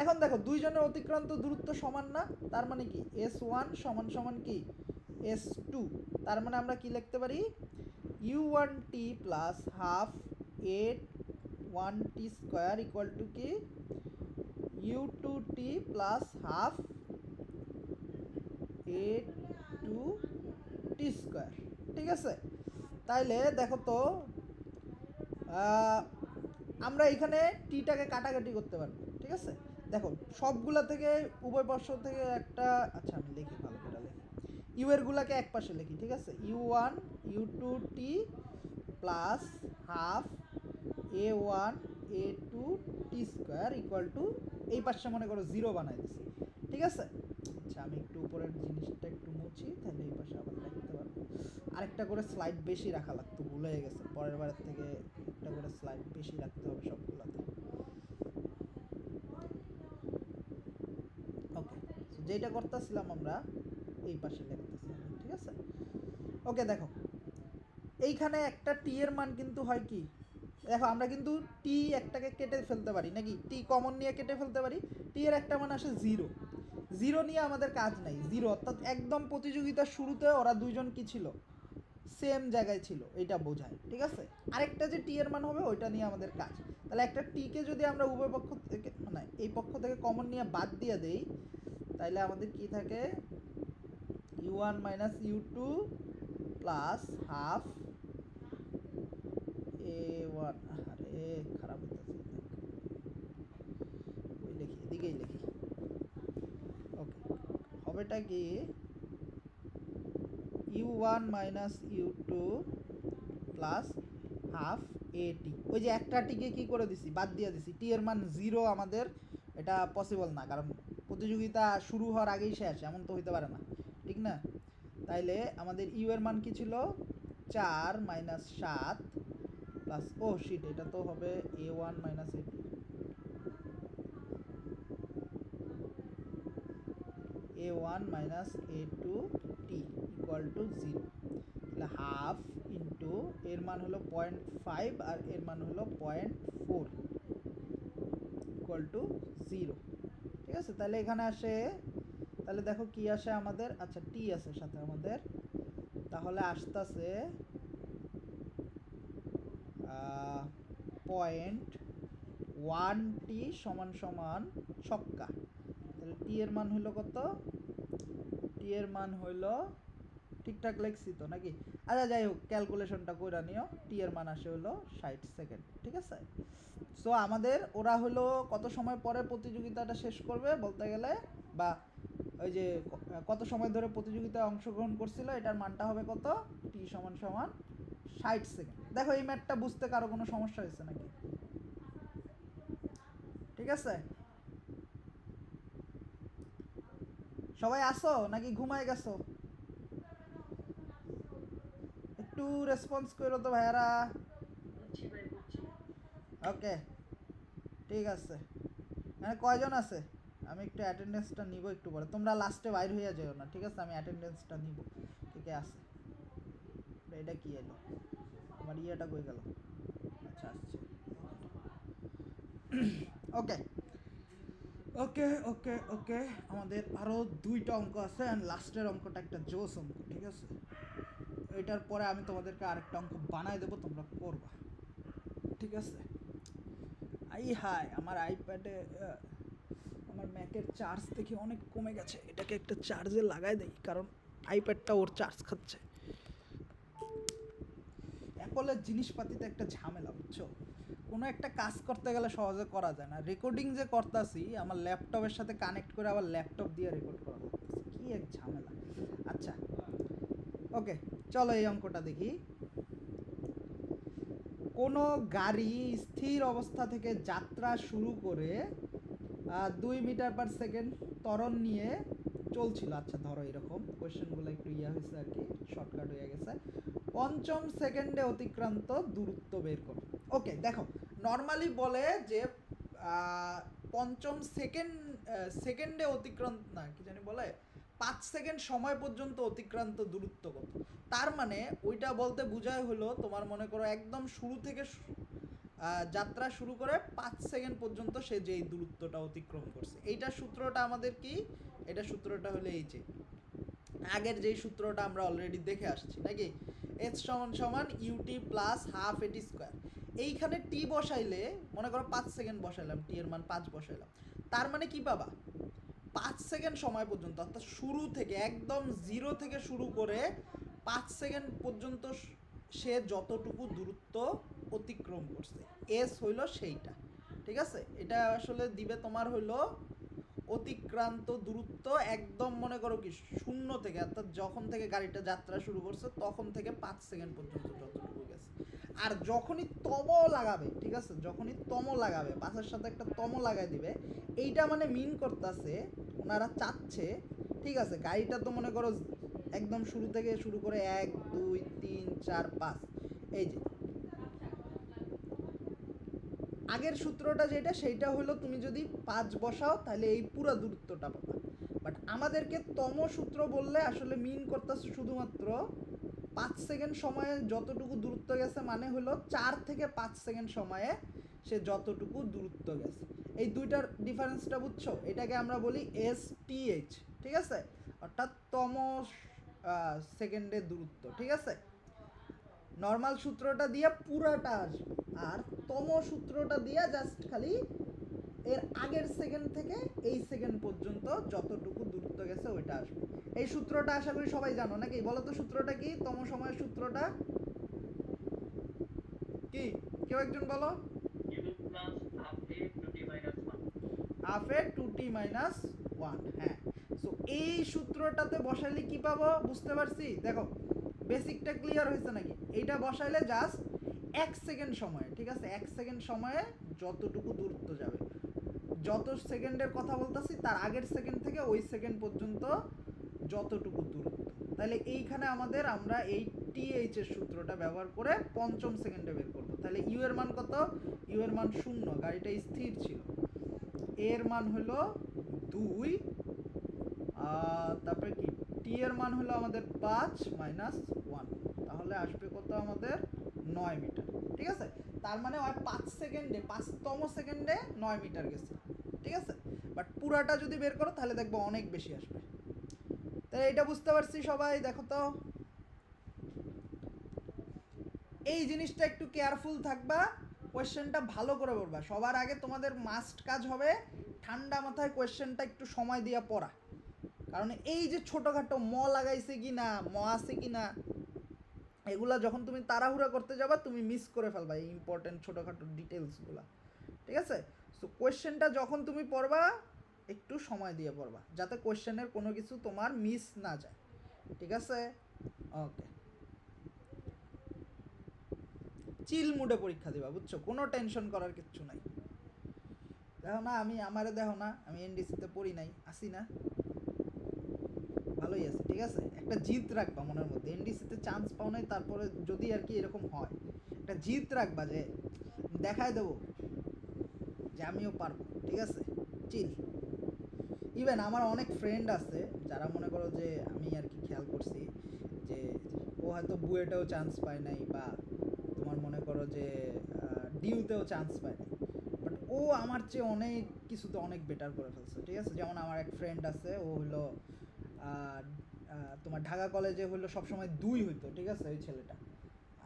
এখন দেখো দুইজনের অতিক্রান্ত দূরত্ব সমান না, তার মানে কি s1 সমান সমান কি s2। তার মানে আমরা কি লিখতে পারি, u1t plus half a1t square equal to কি u2t plus half a2t square, ঠিক আছে। তাইলে দেখো তো আমরা এখানে টিটাকে কাটাকাটি করতে পারবো, ঠিক আছে। দেখো সবগুলা থেকে উভয় পার্শ্ব থেকে একটা, আচ্ছা আমি লিখি ভালো করে লিখি, ইউ এর গুলাকে এক পাশে লিখি, ঠিক আছে। u1 u2t plus half a1 a2t square equal to, এই পাশে মনে করো 0 বানাই দিছি, ঠিক আছে। আচ্ছা আমি একটু উপরের জিনিসটা একটু মুছি, তাহলে এই পাশে আবার লিখতে পারবো। আরেকটা করে স্লাইড বেশি রাখা লাগতো, ভুলে গেছে, পরের বারের থেকে একটা করে স্লাইড বেশি রাখতে হবে সবগুলোতে। ওকে, যেটা করতেছিলাম আমরা এই পাশে লিখতেছিলাম, ঠিক আছে। ওকে দেখো এইখানে একটা টি এর মান কিন্তু হয় কি, দেখো আমরা কিন্তু টি একটাকে কেটে ফেলতে পারি নাকি, টি কমন নিয়ে কেটে ফেলতে পারি। টি এর একটা মান আসে 0, 0 নিয়ে আমাদের কাজ নাই, 0 অর্থাৎ একদম প্রতিযোগিতার শুরুতে ওরা দুইজন কি ছিল, সেম জায়গায় ছিল, এটা বোঝায়, ঠিক আছে। আরেকটা যে টি এর মান হবে ওইটা নিয়ে আমাদের কাজ। তাহলে একটা টিকে যদি আমরা উভয় পক্ষ থেকে মানে এই পক্ষ থেকে কমন নিয়ে বাদ দিয়ে দেই, তাইলে আমাদের কি থাকে, u1 minus u2 plus half a1, আরে খারাপ হইতেছে, ওই লিখি এদিকেই লিখি। ওকে, হবেটা কি u1 minus u2 plus half এটি, ওই যে একটা টিকে কি করে দিছি, বাদ দিয়ে দিছি। টি এর মান 0 আমাদের এটা পসিবল না, কারণ প্রতিযোগিতা শুরু হওয়ার আগেই শেষ, এমন তো হইতে পারে না, ঠিক না। তাইলে আমাদের ইউ এর মান কি ছিল, 4 মাইনাস 7 প্লাস, ও শিট, এটা তো হবে a1 minus a2, a1 minus a2t equal to 0। তাহলে হাফ ইন্টু এর মান হলো 0.5 আর এর মান হলো 0.4 ইকুয়াল টু 0, ঠিক আছে। তাহলে এখানে আসে, তাহলে দেখো কি আসে আমাদের, আচ্ছা টি আছে সাথে আমাদের, তাহলে আসতেছে 0.1t সমান সমান ছক্কা। তাহলে টি এর মান হলো কত, টি টি এর মান হইল ঠিকঠাক লিখছি তো নাকি? আচ্ছা যাই হোক, ক্যালকুলেশনটা কইরা নিও। টি এর মান আসে হলো 60 সেকেন্ড, ঠিক আছে? সো আমাদের ওরা হলো কত সময় পরে প্রতিযোগিতাটা শেষ করবে বলতে গেলে, বা ওই যে কত সময় ধরে প্রতিযোগিতায় অংশগ্রহণ করছিল, এটার মানটা হবে কত? টি সমান সমান 60 সেকেন্ড। দেখো এই ম্যাথটা বুঝতে কারো কোনো সমস্যা হয়েছে নাকি? ঠিক আছে, সবাই আসো নাকি ঘুমায় গেছো? একটু রেসপন্স করো তো ভাইয়ারা। ওকে, ঠিক আছে। মানে কয়জন আছে? আমি একটু অ্যাটেন্ডেন্সটা নিব একটু পরে, তোমরা লাস্টে বাইর হইয়া যেও না, ঠিক আছে? আমি অ্যাটেন্ডেন্সটা নিব। ঠিক আছে, এটা কি এলো? আমার ইয়েটা কই গেল? আচ্ছা আসছে। ওকে ওকে ওকে ওকে, আমাদের আরও 2টা অঙ্ক আছে, অ্যান্ড লাস্টের অঙ্কটা একটা জোস অঙ্ক, ঠিক আছে? এটার পরে আমি তোমাদেরকে আরেকটা অঙ্ক বানাই দেবো, তোমরা করবা, ঠিক আছে? আই হাই, আমার আইপ্যাডে আমার ম্যাকের চার্জ দেখি অনেক কমে গেছে, এটাকে একটা চার্জে লাগাই দেই, কারণ আইপ্যাডটা ওর চার্জ খাচ্ছে। অ্যাপলের জিনিসপাতিতে একটা ঝামেলা, বুঝছো? কোনো একটা কাজ করতে গেলে সহজে করা যায় না। রেকর্ডিং যে করতেছি আমার ল্যাপটপের সাথে কানেক্ট করে আবার ল্যাপটপ দিয়ে রেকর্ড করা লাগতেছে, কী এক ঝামেলা। আচ্ছা ওকে, চলো এই অঙ্কটা দেখি। কোনো গাড়ি স্থির অবস্থা থেকে যাত্রা শুরু করে 2 মিটার পার সেকেন্ড ত্বরণ নিয়ে চলছিল। আচ্ছা ধরো এরকম, কোয়েশ্চেনগুলো একটু হয়েছে আর কি, শর্টকাট হয়ে গেছে। 5ম সেকেন্ডে অতিক্রান্ত দূরত্ব বের করো। ওকে দেখো, নর্মালি বলে যে 5ম সেকেন্ডে অতিক্রান্ত, না কি জানি বলে, 5 সেকেন্ড সময় পর্যন্ত অতিক্রান্ত দূরত্ব কত। তার মানে ওইটা বলতে বোঝায় হলো তোমার মনে করো একদম শুরু থেকে যাত্রা শুরু করে 5 সেকেন্ড পর্যন্ত সে যেই দূরত্বটা অতিক্রম করছে। এইটার সূত্রটা আমাদের কি? এটা সূত্রটা হলো এই যে আগের যেই সূত্রটা আমরা অলরেডি দেখে আসছি নাকি, h সমান সমান ইউটি প্লাস হাফ এটি স্কোয়ার। এইখানে টি বসাইলে মনে করো 5 সেকেন্ড বসাইলাম, টি এর মান 5 বসাইলাম, তার মানে কি পাবা? 5 সেকেন্ড সময় পর্যন্ত, অর্থাৎ শুরু থেকে একদম 0 থেকে শুরু করে 5 সেকেন্ড পর্যন্ত সে যতটুকু দূরত্ব অতিক্রম করছে, এস হইল সেইটা, ঠিক আছে? এটা আসলে দিবে তোমার হইলো অতিক্রান্ত দূরত্ব, একদম মনে করো কি শূন্য থেকে, অর্থাৎ যখন থেকে গাড়িটা যাত্রা শুরু করছে তখন থেকে 5 সেকেন্ড পর্যন্ত যতটুকু গেছে। আর যখনই তম লাগাবে, ঠিক আছে, যখনই তম লাগাবে, পাশের সাথে একটা তম লাগাই দিবে, এইটা মানে মিন করতেছে ওনারা চাচ্ছে, ঠিক আছে, গাড়িটা তো মনে করো একদম শুরু থেকে শুরু করে 1 2 3 4 5, এই যে আগের সূত্রটা যেটা, সেইটা হলো তুমি যদি 5 বসাও তাহলে এই পুরো দূরত্বটা পাবা। বাট আমাদেরকে তম সূত্র বললে আসলে মিন করতেছে শুধুমাত্র 5 সেকেন্ড সময়ে যতটুকু দূরত্ব গেছে, মানে হলো 4 থেকে 5 সেকেন্ড সময়ে সে যতটুকু দূরত্ব গেছে। এই দুইটার ডিফারেন্সটা বুঝছো? এটাকে আমরা বলি STH, ঠিক আছে? অর্থাৎ তম সেকেন্ডের দূরত্ব, ঠিক আছে? নর্মাল সূত্রটা দিয়ে পুরাটা আসবে, আর তম সূত্রটা দিয়ে জাস্ট খালি এর আগের সেকেন্ড থেকে এই সেকেন্ড পর্যন্ত যতটুকু দূরত্ব গেছে ওইটা আসবে। এই সূত্রটা আশা করি সবাই জানো নাকি? বলো তো সূত্রটা কি? তম সময়ের সূত্রটা কি? কেউ একজন বলো। হাফ এ 2t মাইনাস 1। হ্যাঁ, সো এই সূত্রটাতে বসাইলে কি পাবো বুঝতে পারছি? দেখো বেসিকটা ক্লিয়ার হয়েছে নাকি? এইটা বসাইলে জাস্ট 1 সেকেন্ড সময়ে, ঠিক আছে, 1 সেকেন্ড সময়ে যতটুকু দূরত্ব যাবে, যত সেকেন্ডের কথা বলতেছি তার আগের সেকেন্ড থেকে ওই সেকেন্ড পর্যন্ত যতটুকু দূরত্ব, তাহলে এইখানে আমাদের আমরা এই টিএইচ এর সূত্রটা ব্যবহার করে 5ম সেকেন্ডে বের করব। তাহলে ইউ এর মান কত? ইউ এর মান 0, গাড়িটা স্থির ছিল। এর মান হলো 2, তারপরে কি টি এর মান হলো আমাদের 5 মাইনাস 1, তাহলে আসবে কত আমাদের 9 মিটার, ঠিক আছে? তার মানে ওই 5 সেকেন্ডে 5তম সেকেন্ডে 9 মিটার গেছে, ঠিক আছে? বাট পুরাটা যদি বের করো তাহলে দেখবো অনেক বেশি আসবে। তাহলে এটা বুঝতে পারছি সবাই? দেখো তো এই জিনিসটা একটু কেয়ারফুল থাকবা, কোয়েশ্চেনটা ভালো করে পড়বা। সবার আগে তোমাদের মাস্ট কাজ হবে ঠান্ডা মাথায় কোয়েশ্চেনটা একটু সময় দিয়ে পড়া, কারণ এই যে ছোটোখাটো লাগাইছে কি না, আছে কি না, এগুলা যখন তুমি তাড়াহুড়া করতে যাবা তুমি মিস করে ফেলবা এই ইম্পর্টেন্ট ছোটোখাটো ডিটেলসগুলো, ঠিক আছে? সো কোয়েশ্চেনটা যখন তুমি পড়বা একটু সময় দিয়ে পড়বা, যাতে কোয়েশ্চেনের কোনো কিছু তোমার মিস না যায়, ঠিক আছে? ওকে, চিল মুডে পরীক্ষা দিবা, বুঝছো? কোনো টেনশন করার কিচ্ছু নাই। দেখো না, আমারে দেখো না, আমি এনডিসিতে পড়ি নাই, আসি না, ভালোই আছে, ঠিক আছে? একটা জিদ রাখবা মনের মধ্যে, এনডিসিতে চান্স পাও নাই, তারপরে যদি আর কি এরকম হয়, একটা জিদ রাখবা যে দেখায় দেবো যে আমিও পারবো, ঠিক আছে? চিল। ইভেন আমার অনেক ফ্রেন্ড আছে যারা মনে করো যে আমি আর কি খেয়াল করছি যে ও হয়তো বুয়েটেও চান্স পায় নাই, বা তোমার মনে করো যে ডিউতেও চান্স পায় নাই, বাট ও আমার চেয়ে অনেক কিছুতে অনেক বেটার করে ফেলছে, ঠিক আছে? যেমন আমার এক ফ্রেন্ড আছে, ও হলো তোমার ঢাকা কলেজে হলো সবসময় 2 হইতো, ঠিক আছে? ওই ছেলেটা,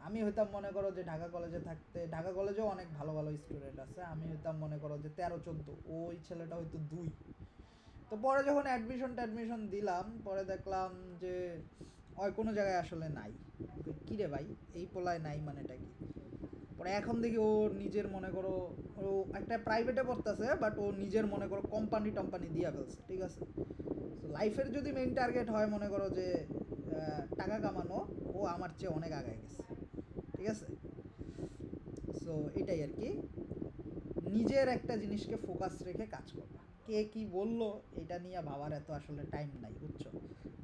আমি হইতাম মনে করো যে ঢাকা কলেজে থাকতে, ঢাকা কলেজেও অনেক ভালো ভালো স্টুডেন্ট আছে, আমি হইতাম মনে করো যে 13-14, ওই ছেলেটা হয়তো 2। তো পরে যখন অ্যাডমিশন দিলাম, পরে দেখলাম যে ওই কোনো জায়গায় আসলে নাই। কী রে ভাই, এই পোলায় নাই মানেটা কি? পরে এখন দেখি ও নিজের মনে করো, ও একটা প্রাইভেটে পড়তেছে, বাট ও নিজের মনে করো কোম্পানি দিয়া ফেলছে, ঠিক আছে? তো লাইফের যদি মেইন টার্গেট হয় মনে করো যে টাকা কামানো, ও আমার চেয়ে অনেক আগায় গেছে, ঠিক আছে? সো এটাই আর কি, নিজের একটা জিনিসকে ফোকাস রেখে কাজ করবা। কে কি বললো এটা নিয়ে ভাবার এত আসলে টাইম নাই, বুঝছো?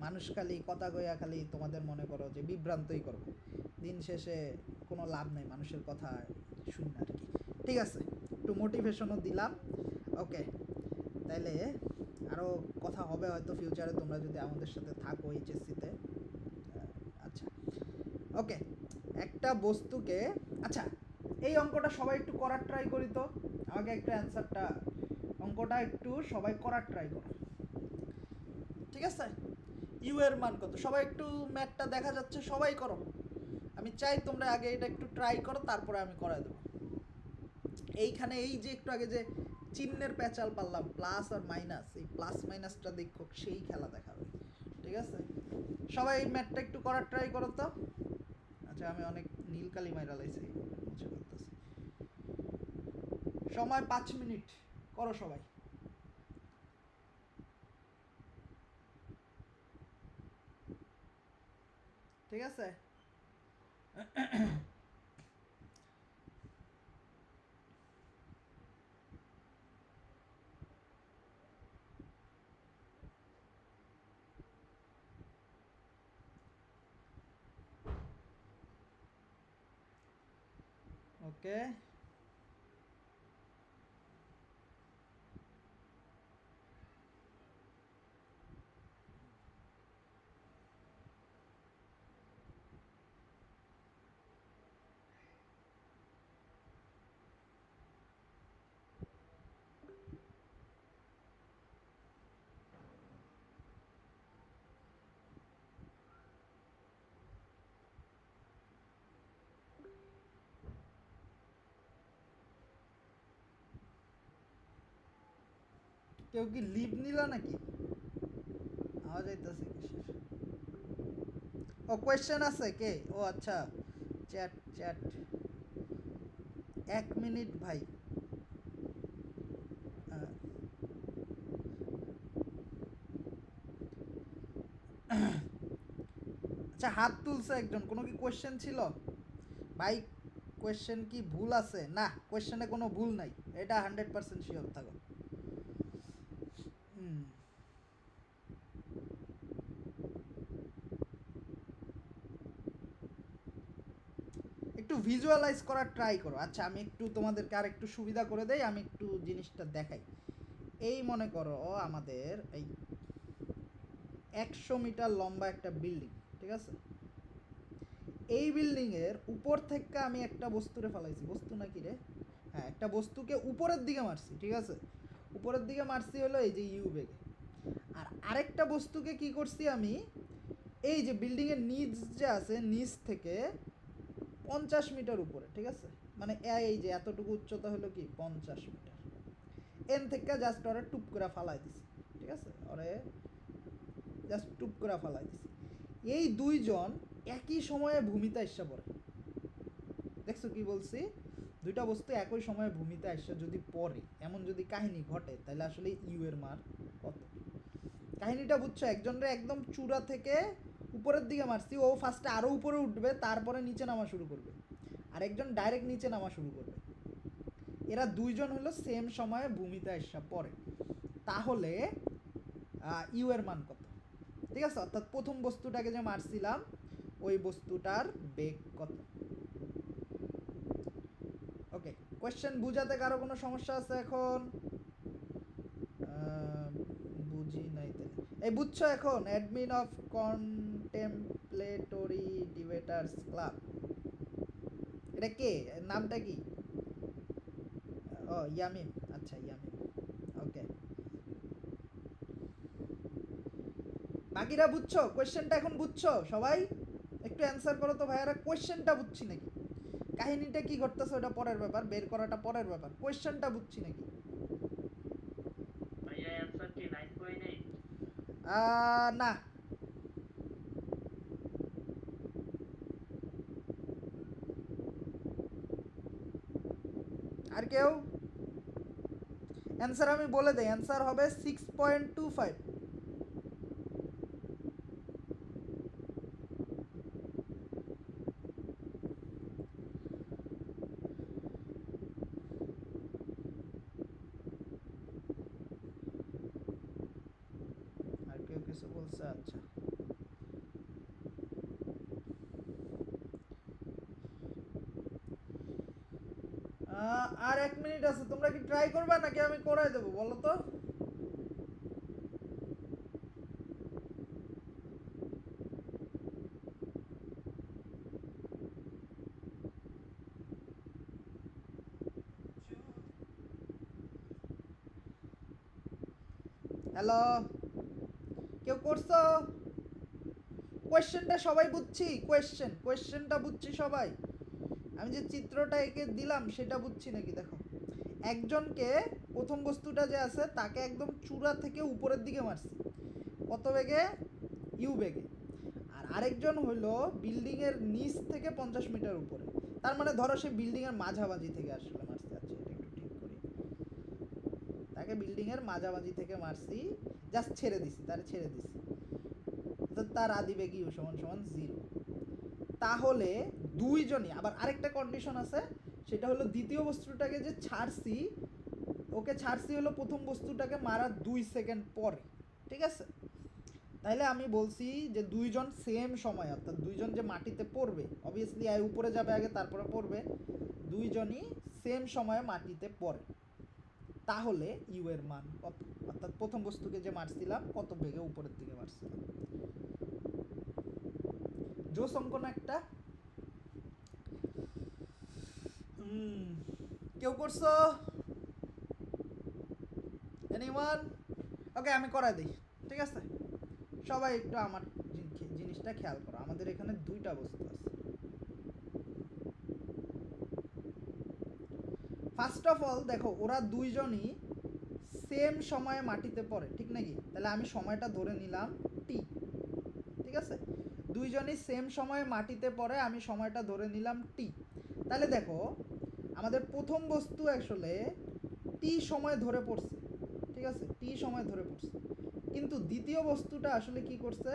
মানুষ খালি কথা কইয়া খালি তোমাদের মনে করো যে বিভ্রান্তই করবে, দিন শেষে কোনো লাভ নেই মানুষের কথা শুনি না আর কি, ঠিক আছে? একটু মোটিভেশনও দিলাম। ওকে, তাইলে আরও কথা হবে হয়তো ফিউচারে, তোমরা যদি আমাদের সাথে থাকো এইচএসসিতে। আচ্ছা, ওকে, একটা বস্তুকে, আচ্ছা এই অঙ্কটা সবাই একটু করার ট্রাই করি তো, আমাকে একটা অ্যান্সারটা, অঙ্কটা একটু সবাই করার ট্রাই করো, ঠিক আছে? ইউ এর মান কত, সবাই একটু ম্যাথটা দেখা যাচ্ছে, সবাই করো। আমি চাই তোমরা আগে এটা একটু ট্রাই করো, তারপরে আমি করাই দেবো। এইখানে এই যে একটু আগে যে চিহ্নের প্যাচাল পারলাম, প্লাস আর মাইনাস, এই প্লাস মাইনাসটা দেখো, সেই খেলা দেখাবে, ঠিক আছে? সবাই এই ম্যাথটা একটু করার ট্রাই করো তো। আচ্ছা, আমি অনেক নীল কালি মাইরা লাইছি, মুছে ফেলতেছি। সময় 5 মিনিট, করো সবাই। ঠিক আছে? ওকে, কেউ কি লিভ নিলা নাকি? আওয়াজ আইতাছে কিসের? ও কোয়েশ্চেন আছে কে? ও আচ্ছা, চ্যাট চ্যাট, 1 মিনিট ভাই। আচ্ছা, হাত তুলছে একজন, কোনো কি কোয়েশ্চেন ছিল ভাই? কোয়েশ্চেন কি ভুল আছে? না, কোয়েশ্চেনে কোনো ভুল নাই, এটা 100% শিওর থাকো। হুম, একটু ভিজুয়ালাইজ করার ট্রাই করো। আচ্ছা, আমি একটু তোমাদেরকে আর একটু সুবিধা করে দেই, আমি একটু জিনিসটা দেখাই। এই মনে করো আমাদের এই 100 মিটার লম্বা একটা বিল্ডিং, ঠিক আছে? এই বিল্ডিংয়ের উপর থেকে আমি একটা বস্তুরে ফেলাইছি, বস্তু নাকি রে, হ্যাঁ একটা বস্তুকে উপরের দিকে মারছি, ঠিক আছে? উপরের দিকে মারছি হলো এই যে ইউ বেগে। আর আরেকটা বস্তুকে কি করছি আমি, এই যে বিল্ডিংয়ের নিচ যে আছে, নিচ থেকে 50 মিটার উপরে, ঠিক আছে? মানে এই যে এতটুকু উচ্চতা হলো কি 50 মিটার, এন থেকে জাস্ট ওরে টুপ করে ফালাই দিছি, ঠিক আছে? ওরে জাস্ট টুপ করে ফালাই দিছি। এই দুইজন একই সময়ে ভূমিতে এসে পড়ে। দেখছো কি বলছি? দুইটা বস্তু একই সময়ে ভূমিতে এসে যদি পড়ে, এমন যদি কাহিনী ঘটে, তাহলে আসলে ইউ এর মান কত? কাহিনীটা বুঝছো? একজনরে একদম চূড়া থেকে উপরের দিকে মারছি, ও ফার্স্টে আরও উপরে উঠবে, তারপরে নিচে নামা শুরু করবে, আর একজন ডাইরেক্ট নিচে নামা শুরু করবে। এরা দুইজন হলো সেম সময়ে ভূমিতে এসে পড়ে, তাহলে ইউ এর মান কত? ঠিক আছে, অর্থাৎ প্রথম বস্তুটাকে যে মারছিলাম ওই বস্তুটার বেগ কত? ওকে, কোয়েশ্চেন বুঝাতে কারো কোনো সমস্যা আছে এখন? বুঝি নাই তাহলে। এই বুঝছো এখন? অ্যাডমিন অফ কন্টেম্পলেটরি ডিবেটার্স ক্লাব, এটা কে? নামটা কি? ও ইয়ামিম, আচ্ছা ইয়ামিম। ওকে, বাকিরা বুঝছো? কোয়েশ্চেনটা এখন বুঝছো সবাই? একটু অ্যান্সার করো তো ভাইয়ারা, কোয়েশ্চেনটা বুঝছি নাকি? কাহিনীটা কি ঘটতেছে ওটা পরের ব্যাপার, বের করাটা পরের ব্যাপার, কোয়েশ্চেনটা বুঝছি নাকি? ভাইয়া অ্যানসার কি 9.8? না, আর কেউ? অ্যান্সার আমি বলে দেই, অ্যান্সার হবে 6.25। আর কেউ কিছু বলছে? আচ্ছা, আর 1 মিনিট আছে, তোমরা কি ট্রাই করবা নাকি আমি করাই দেবো বলো তো? হ্যালো, কেউ করছো? কোয়েশ্চেনটা সবাই বুঝছি? কোয়েশ্চেনটা বুঝছি সবাই? আমি যে চিত্রটা এঁকে দিলাম সেটা বুঝছি নাকি? দেখো, একজনকে প্রথম বস্তুটা যে আছে তাকে একদম চূড়া থেকে উপরের দিকে মারছি, কত বেগে? ইউ বেগে। আর আরেকজন হলো বিল্ডিংয়ের নিচ থেকে 50 মিটার উপরে, তার মানে ধরো সে বিল্ডিংয়ের মাঝামাঝি থেকে আসলে মারছে। আচ্ছা, এটা একটু ঠিক করি, তাকে বিল্ডিংয়ের মাঝামাঝি থেকে মারছি, জাস্ট ছেড়ে দিছি, তার ছেড়ে দিছি, তার আদি বেগ ইউ সমান সমান 0। তাহলে দুইজনই, আবার আরেকটা কন্ডিশন আছে, সেটা হলো দ্বিতীয় বস্তুটাকে যে ছাড়ছি, ওকে ছাড়ছি হলো প্রথম বস্তুটাকে মারার 2 সেকেন্ড পরে। ঠিক আছে, তাহলে আমি বলছি যে দুইজন সেম সময়, অর্থাৎ দুইজন যে মাটিতে পড়বে, অবভিয়াসলি উপরে যাবে আগে তারপরে পড়বে, দুইজনই সেম সময়ে মাটিতে পড়ে, তাহলে ইউ এর মান কত? অর্থাৎ প্রথম বস্তুকে যে মারছিলাম কত বেগে উপরের দিকে মারছিলাম। জোস অঙ্ক না একটা? কেউ করছো? এনিওয়ান? ওকে, আমি করাই দিই। ঠিক আছে, সবাই একটু আমার জিনিসটা খেয়াল করো, আমাদের এখানে দুইটা বস্তু আছে। ফার্স্ট অফ অল দেখো, ওরা দুইজনই সেম সময়ে মাটিতে পড়ে, ঠিক নাকি? তাহলে আমি সময়টা ধরে নিলাম টি। ঠিক আছে, দুইজনই সেম সময়ে মাটিতে পড়ে, আমি সময়টা ধরে নিলাম টি। তাহলে দেখো, আমাদের প্রথম বস্তু আসলে টি সময় ধরে পড়ছে, ঠিক আছে, টি সময় ধরে পড়ছে, কিন্তু দ্বিতীয় বস্তুটা আসলে কি করছে?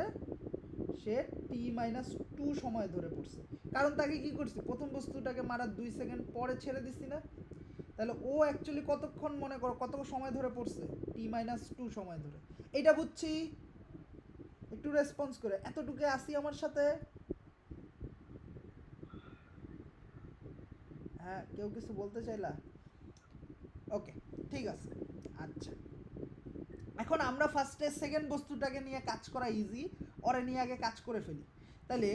সে t-2 সময় ধরে পড়ছে, কারণ তাকে কি করছি? প্রথম বস্তুটাকে মারার 2 সেকেন্ড পরে ছেড়ে দিচ্ছি না? তাহলে ও অ্যাকচুয়ালি কতক্ষণ, মনে করো কত সময় ধরে পড়ছে? t-2 সময় ধরে। এটা বুঝছি? একটু রেসপন্স করে, এতটুকু আসি আমার সাথে? হ্যাঁ, কেউ কিছু বলতে চাইলা? ওকে, ঠিক আছে। আচ্ছা, এখন আমরা ফার্স্টে সেকেন্ড বস্তুটাকে নিয়ে কাজ করা ইজি, ওরে নিয়ে আগে কাজ করে ফেলি। তাহলে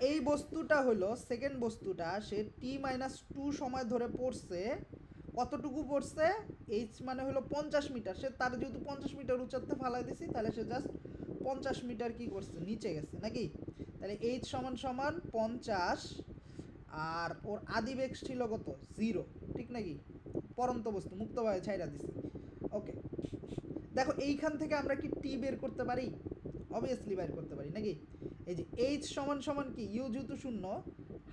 এই বস্তুটা হলো, সেকেন্ড বস্তুটা সে t-2 সময় ধরে পড়ছে, কতটুকু পড়ছে? এইচ মানে হলো 50 মিটার, সে তার যেহেতু 50 মিটার উচ্চতে ফালাই দিছি, তাহলে সে জাস্ট 50 মিটার কি করছে? নিচে গেছে নাকি? তাহলে এইচ সমান সমান 50, আর ওর আদি বেগ ছিল কত? 0, ঠিক নাকি? পরন্ত বস্তু মুক্তভাবে ছাইরা দিছি। ওকে, দেখো এইখান থেকে আমরা কি টি বের করতে পারি? অবভিয়াসলি বাইর করতে পারি নাকি? এই যে এইচ সমান সমান কি, ইউ যেহেতু শূন্য,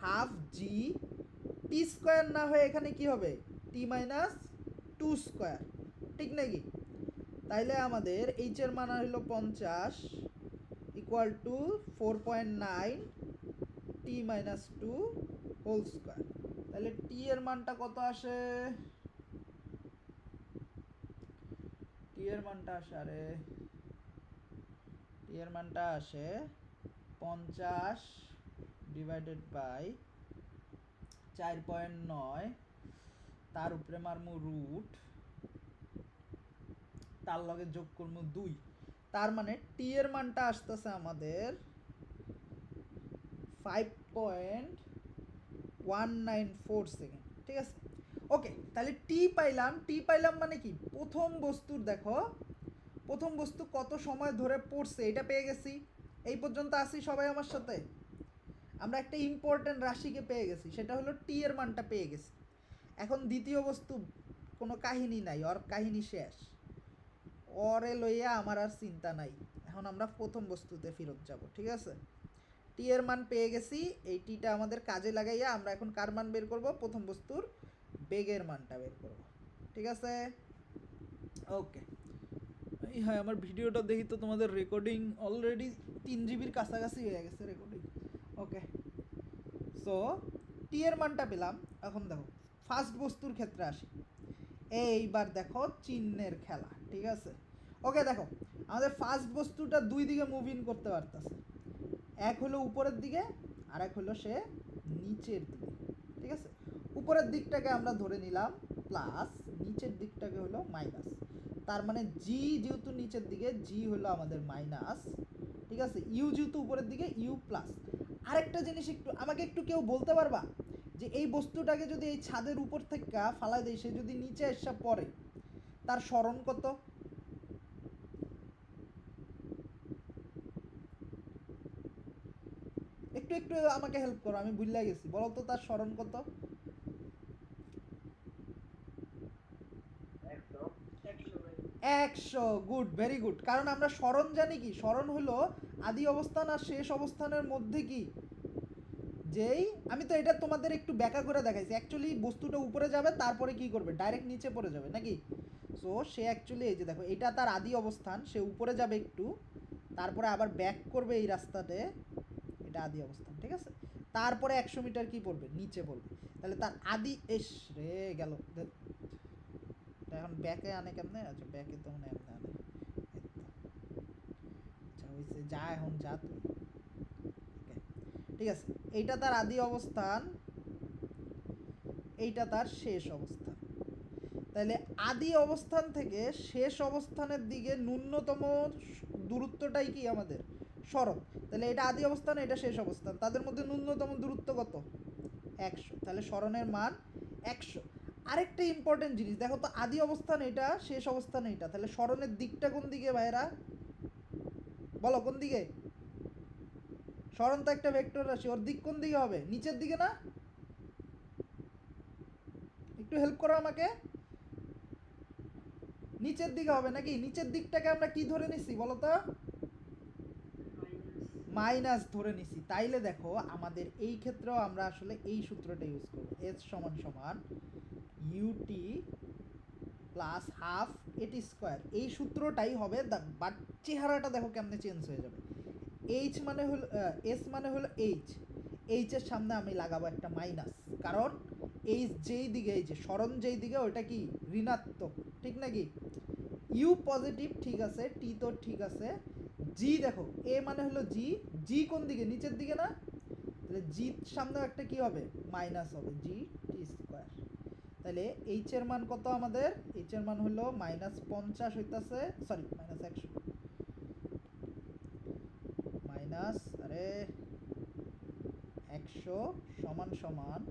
হাফ জি টি স্কোয়ার না হয়ে এখানে কি হবে, টি মাইনাস টু স্কোয়ার, ঠিক নাকি? তাইলে আমাদের এইচ এর মান হলো 50 equal to 4.9 T minus two whole square. তাহলে টি এর মানটা কত আসে, টি এর মানটা আসে, আরে টি এর মানটা আসে 50 ডিভাইডেড বাই 4.9, তার উপরে মারমু রুট, তার লগে যোগ করবো 2, তার মানে টি এর মানটা আসতেছে আমাদের 5.194 সেকেন্ড, ঠিক আছে? ওকে, তাহলে টি পাইলাম মানে কি, প্রথম বস্তুর দেখো প্রথম বস্তু কত সময় ধরে পড়ছে এটা পেয়ে গেছি। এই পর্যন্ত আসি সবাই আমার সাথে? আমরা একটা ইম্পর্টেন্ট রাশিকে পেয়ে গেছি, সেটা হলো টি এর মানটা পেয়ে গেছি। এখন দ্বিতীয় বস্তু কোনো কাহিনী নাই, ওর কাহিনী শেষ, ওরে লইয়া আমার আর চিন্তা নাই। এখন আমরা প্রথম বস্তুতে ফেরত যাব, ঠিক আছে? টি এর মান পেয়ে গেছি, এই টিটা আমাদের কাজে লাগাইয়া আমরা এখন কার মান বের করব, প্রথম বস্তুর বেগের মানটা বের করব, ঠিক আছে? ওকে, এই হ্যাঁ, আমার ভিডিওটা দেখি তো তোমাদের রেকর্ডিং অলরেডি 3 জিবির কাছাকাছি হয়ে গেছে রেকর্ডিং। ওকে, সো টি এর মানটা পেলাম। এখন দেখো ফার্স্ট বস্তুর ক্ষেত্রে আসি, এইবার দেখো চিহ্নের খেলা, ঠিক আছে? ওকে, দেখো আমাদের ফার্স্ট বস্তুটা দুই দিকে মুভ ইন করতে পারতেছে, এক হলো উপরের দিকে আর এক হলো সে নিচের দিকে, ঠিক আছে? উপরের দিকটাকে আমরা ধরে নিলাম প্লাস, নিচের দিকটাকে হলো মাইনাস, তার মানে জি যেহেতু নিচের দিকে, জি হলো আমাদের মাইনাস, ঠিক আছে? ইউ যেহেতু উপরের দিকে, ইউ প্লাস। আরেকটা জিনিস একটু আমাকে একটু কেউ বলতে পারবা যে এই বস্তুটাকে যদি এই ছাদের উপর থেকে ফালাই দেয়, সে যদি নিচে এসে পড়ে, তার স্মরণ কত? একটু একটু আমাকে হেল্প করো, আমি ভুলে গেছি, বলো তো তার স্মরণ কত? 100, গুড, ভেরি গুড। কারণ আমরা স্মরণ জানি কি, স্মরণ হলো আদি অবস্থান আর শেষ অবস্থানের মধ্যে কি, যেই আমি তো এটা তোমাদের একটু ব্যাখ্যা করে দেখাইছি, অ্যাকচুয়ালি বস্তুটা উপরে যাবে তারপরে কি করবে, ডাইরেক্ট নিচে পড়ে যাবে নাকি? সো সে অ্যাকচুয়ালি এই যে দেখো এটা তার আদি অবস্থান, সে উপরে যাবে একটু, তারপরে আবার ব্যাক করবে এই রাস্তাতে, এটা আদি অবস্থান, ঠিক আছে? তারপরে 100 মিটার কি পড়বে, নিচে পড়বে। তাহলে তার আদি এস রে গেল, এখন ব্যাকে আনে কেমনে? আচ্ছা ব্যাকে তো মনে এমনি আনে, আচ্ছা হয়েছে, যা এখন যা তুই, ঠিক আছে? এইটা তার আদি অবস্থান, এইটা তার শেষ অবস্থান। তাহলে আদি অবস্থান থেকে শেষ অবস্থানের দিকে ন্যূনতম দূরত্বটাই কি আমাদের সরণ। তাহলে এটা আদি অবস্থান, এটা শেষ অবস্থান, তাদের মধ্যে ন্যূনতম দূরত্ব কত, 100। তাহলে সরণের মান 100। আরেকটা ইম্পর্টেন্ট জিনিস দেখো তো, আদি অবস্থান এটা, শেষ অবস্থান এটা, তাহলে সরণের দিকটা কোন দিকে ভাইরা, বলো কোন দিকে? সরণ তো একটা ভেক্টর রাশি, ওর দিক কোন দিকে হবে, নিচের দিকে না? একটু হেল্প করো আমাকে, নিচের দিকে হবে নাকি? নিচের দিকটাকে আমরা কি ধরে নিছি বলো তো, মাইনাস ধরে নিছি। তাইলে দেখো আমাদের এই ক্ষেত্রেও আমরা আসলে এই সূত্রটা ইউজ করব, এস সমান সমান ইউটি প্লাস হাফ এটি স্কোয়ার, এই সূত্রটাই হবে, বাট চেহারাটা দেখো কেমনে চেঞ্জ হয়ে যাবে। এইচ মানে হলো এস মানে হলো এইচ, এইচের সামনে আমি লাগাবো একটা মাইনাস, কারণ এইচ যেই দিকে, এই যে সরণ যেই দিকে ওইটা কি ঋণাত্মক, ঠিক নাকি? ইউ পজিটিভ, ঠিক আছে, টি তো ঠিক আছে, জি দেখো এ মানে হলো জি, জি কোন দিকে, নিচের দিকে না? তাহলে জি সামনেও একটা কি হবে, মাইনাস হবে, জি টি স্কোয়ার। তাহলে এইচ এর মান কত আমাদের, এইচ এর মান হলো -50 হইতাছে, সরি -100, মাইনাস আরে 100 সমান সমান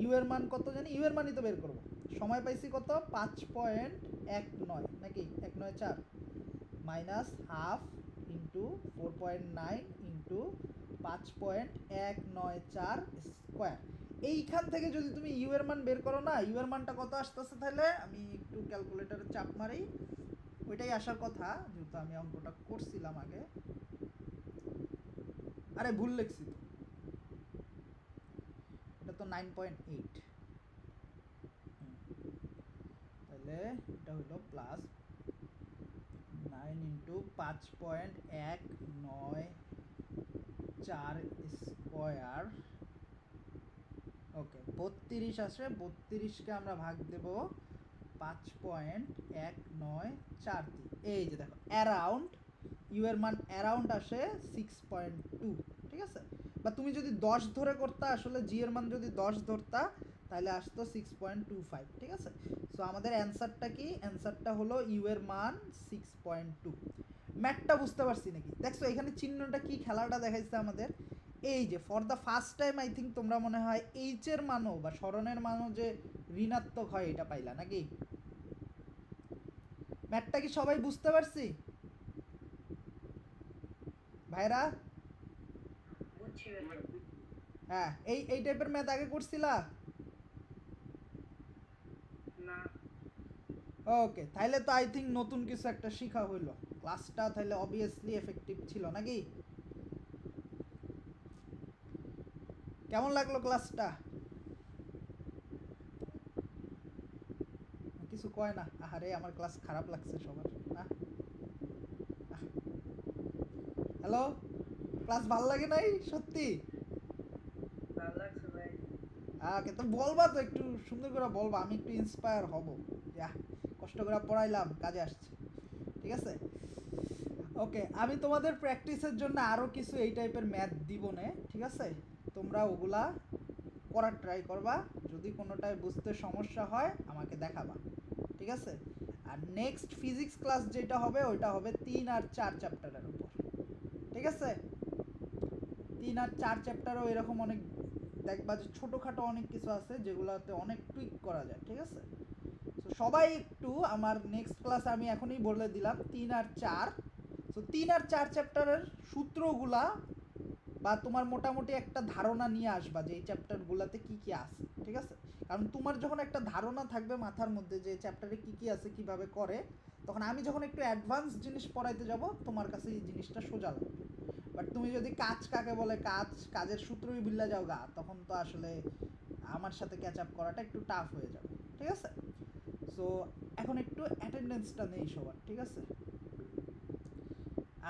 ইউ এর মান কত জানি, ইউ এর মানই তো বের করবো, সময় পাইছি কত 5.19 নাকি 194, minus half into 4.9 into 5.194 square. এইখান থেকে যদি তুমি ইউ এর মান বের করো না, ইউ এর মানটা কত আসতেছে, তাহলে আমি একটু ক্যালকুলেটারে চাপ মারি, ওইটাই আসার কথা, যেহেতু আমি অঙ্কটা করছিলাম আগে। আরে ভুল লিখছি তো, এটা তো 9.8, তাহলে এটা হলো প্লাস 9 ইন্টু 5.194 স্কোয়ার। ওকে 32 আসে, 32কে আমরা ভাগ দেব 5.1943। এই যে দেখো অ্যারাউন্ড ইউ এর মান অ্যারাউন্ড আসে 6.2, ঠিক আছে। বা তুমি যদি 10 ধরে করতা, আসলে জি এর মান যদি 10 ধরতা তাহলে আসতো 6.25, ঠিক আছে। সো আমাদের অ্যান্সারটা কি? অ্যান্সারটা হলো ইউ এর মান 6.2। ম্যাথটা বুঝতে পারছি নাকি? দেখছো এখানে চিহ্নটা কি খেলাটা দেখাইছে আমাদের, এই যে for the first time I think তোমরা মনে হয় এইচ এর মানও বা স্মরণের মানও যে ঋণাত্মক হয় এটা পাইলা নাকি? ম্যাথটা কি সবাই বুঝতে পারছি ভাইরা? বুঝছি ভাই। হ্যাঁ, এই টাইপের ম্যাথ আগে করছিলা? না, ওকে, তাহলে তো আই থিঙ্ক নতুন কিছু একটা শিখা হইলো। ক্লাসটা তাহলে অবভিয়াসলি এফেক্টিভ ছিল নাকি? কেমন লাগলো ক্লাসটা? কিছু কয় না? আহারে আমার ক্লাস খারাপ লাগছে সবার না? হ্যালো, ক্লাস ভালো লাগে নাই সত্যি? ভালো লাগছে ভাই। ওকে, তো বলবা তো, একটু সুন্দর করে বলবা, আমি একটু ইন্সপায়ার হব যে কষ্ট করে পড়াইলাম, কাজে আসছে, ঠিক আছে। ওকে, আমি তোমাদের প্র্যাকটিসের জন্য আরও কিছু এই টাইপের ম্যাথ দিব না, ঠিক আছে। তোমরা ওগুলা করার ট্রাই করবা, যদি কোনোটায় বুঝতে সমস্যা হয় আমাকে দেখাবা, ঠিক আছে। আর নেক্সট ফিজিক্স ক্লাস যেটা হবে ওইটা হবে 3 আর 4 চ্যাপ্টারের উপর, ঠিক আছে। 3 আর 4 চ্যাপ্টারও এরকম অনেক দেখবা যে ছোটোখাটো অনেক কিছু আছে যেগুলোতে অনেক টুইক করা যায়, ঠিক আছে। তো সবাই একটু আমার নেক্সট ক্লাস আমি এখনই বলে দিলাম 3 আর 4। তো 3 আর 4 চ্যাপ্টারের সূত্রগুলা বা তোমার মোটামুটি একটা ধারণা নিয়ে আসবা যে এই চ্যাপ্টারগুলোতে কী কী আছে, ঠিক আছে। কারণ তোমার যখন একটা ধারণা থাকবে মাথার মধ্যে যে চ্যাপ্টারে কী কী আছে কীভাবে করে, তখন আমি যখন একটু অ্যাডভান্স জিনিস পড়াইতে যাব তোমার কাছে এই জিনিসটা সোজা লাগবে। বাট তুমি যদি কাজ কাকে বলে কাজের সূত্রই ভুলে যাও গা, তখন তো আসলে আমার সাথে ক্যাচ আপ করাটা একটু টাফ হয়ে যাবে, ঠিক আছে। সো এখন একটু অ্যাটেন্ডেন্সটা নেই সবার, ঠিক আছে।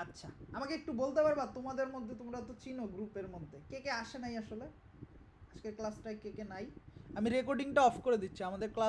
আচ্ছা, আমাকে একটু বলতে পারবা তোমাদের মধ্যে, তোমরা তো চিনো গ্রুপের মধ্যে কে কে আসে নাই আসলে আজকের ক্লাসটায়, কে কে নাই? আমি রেকর্ডিংটা অফ করে দিচ্ছি, আমাদের ক্লাস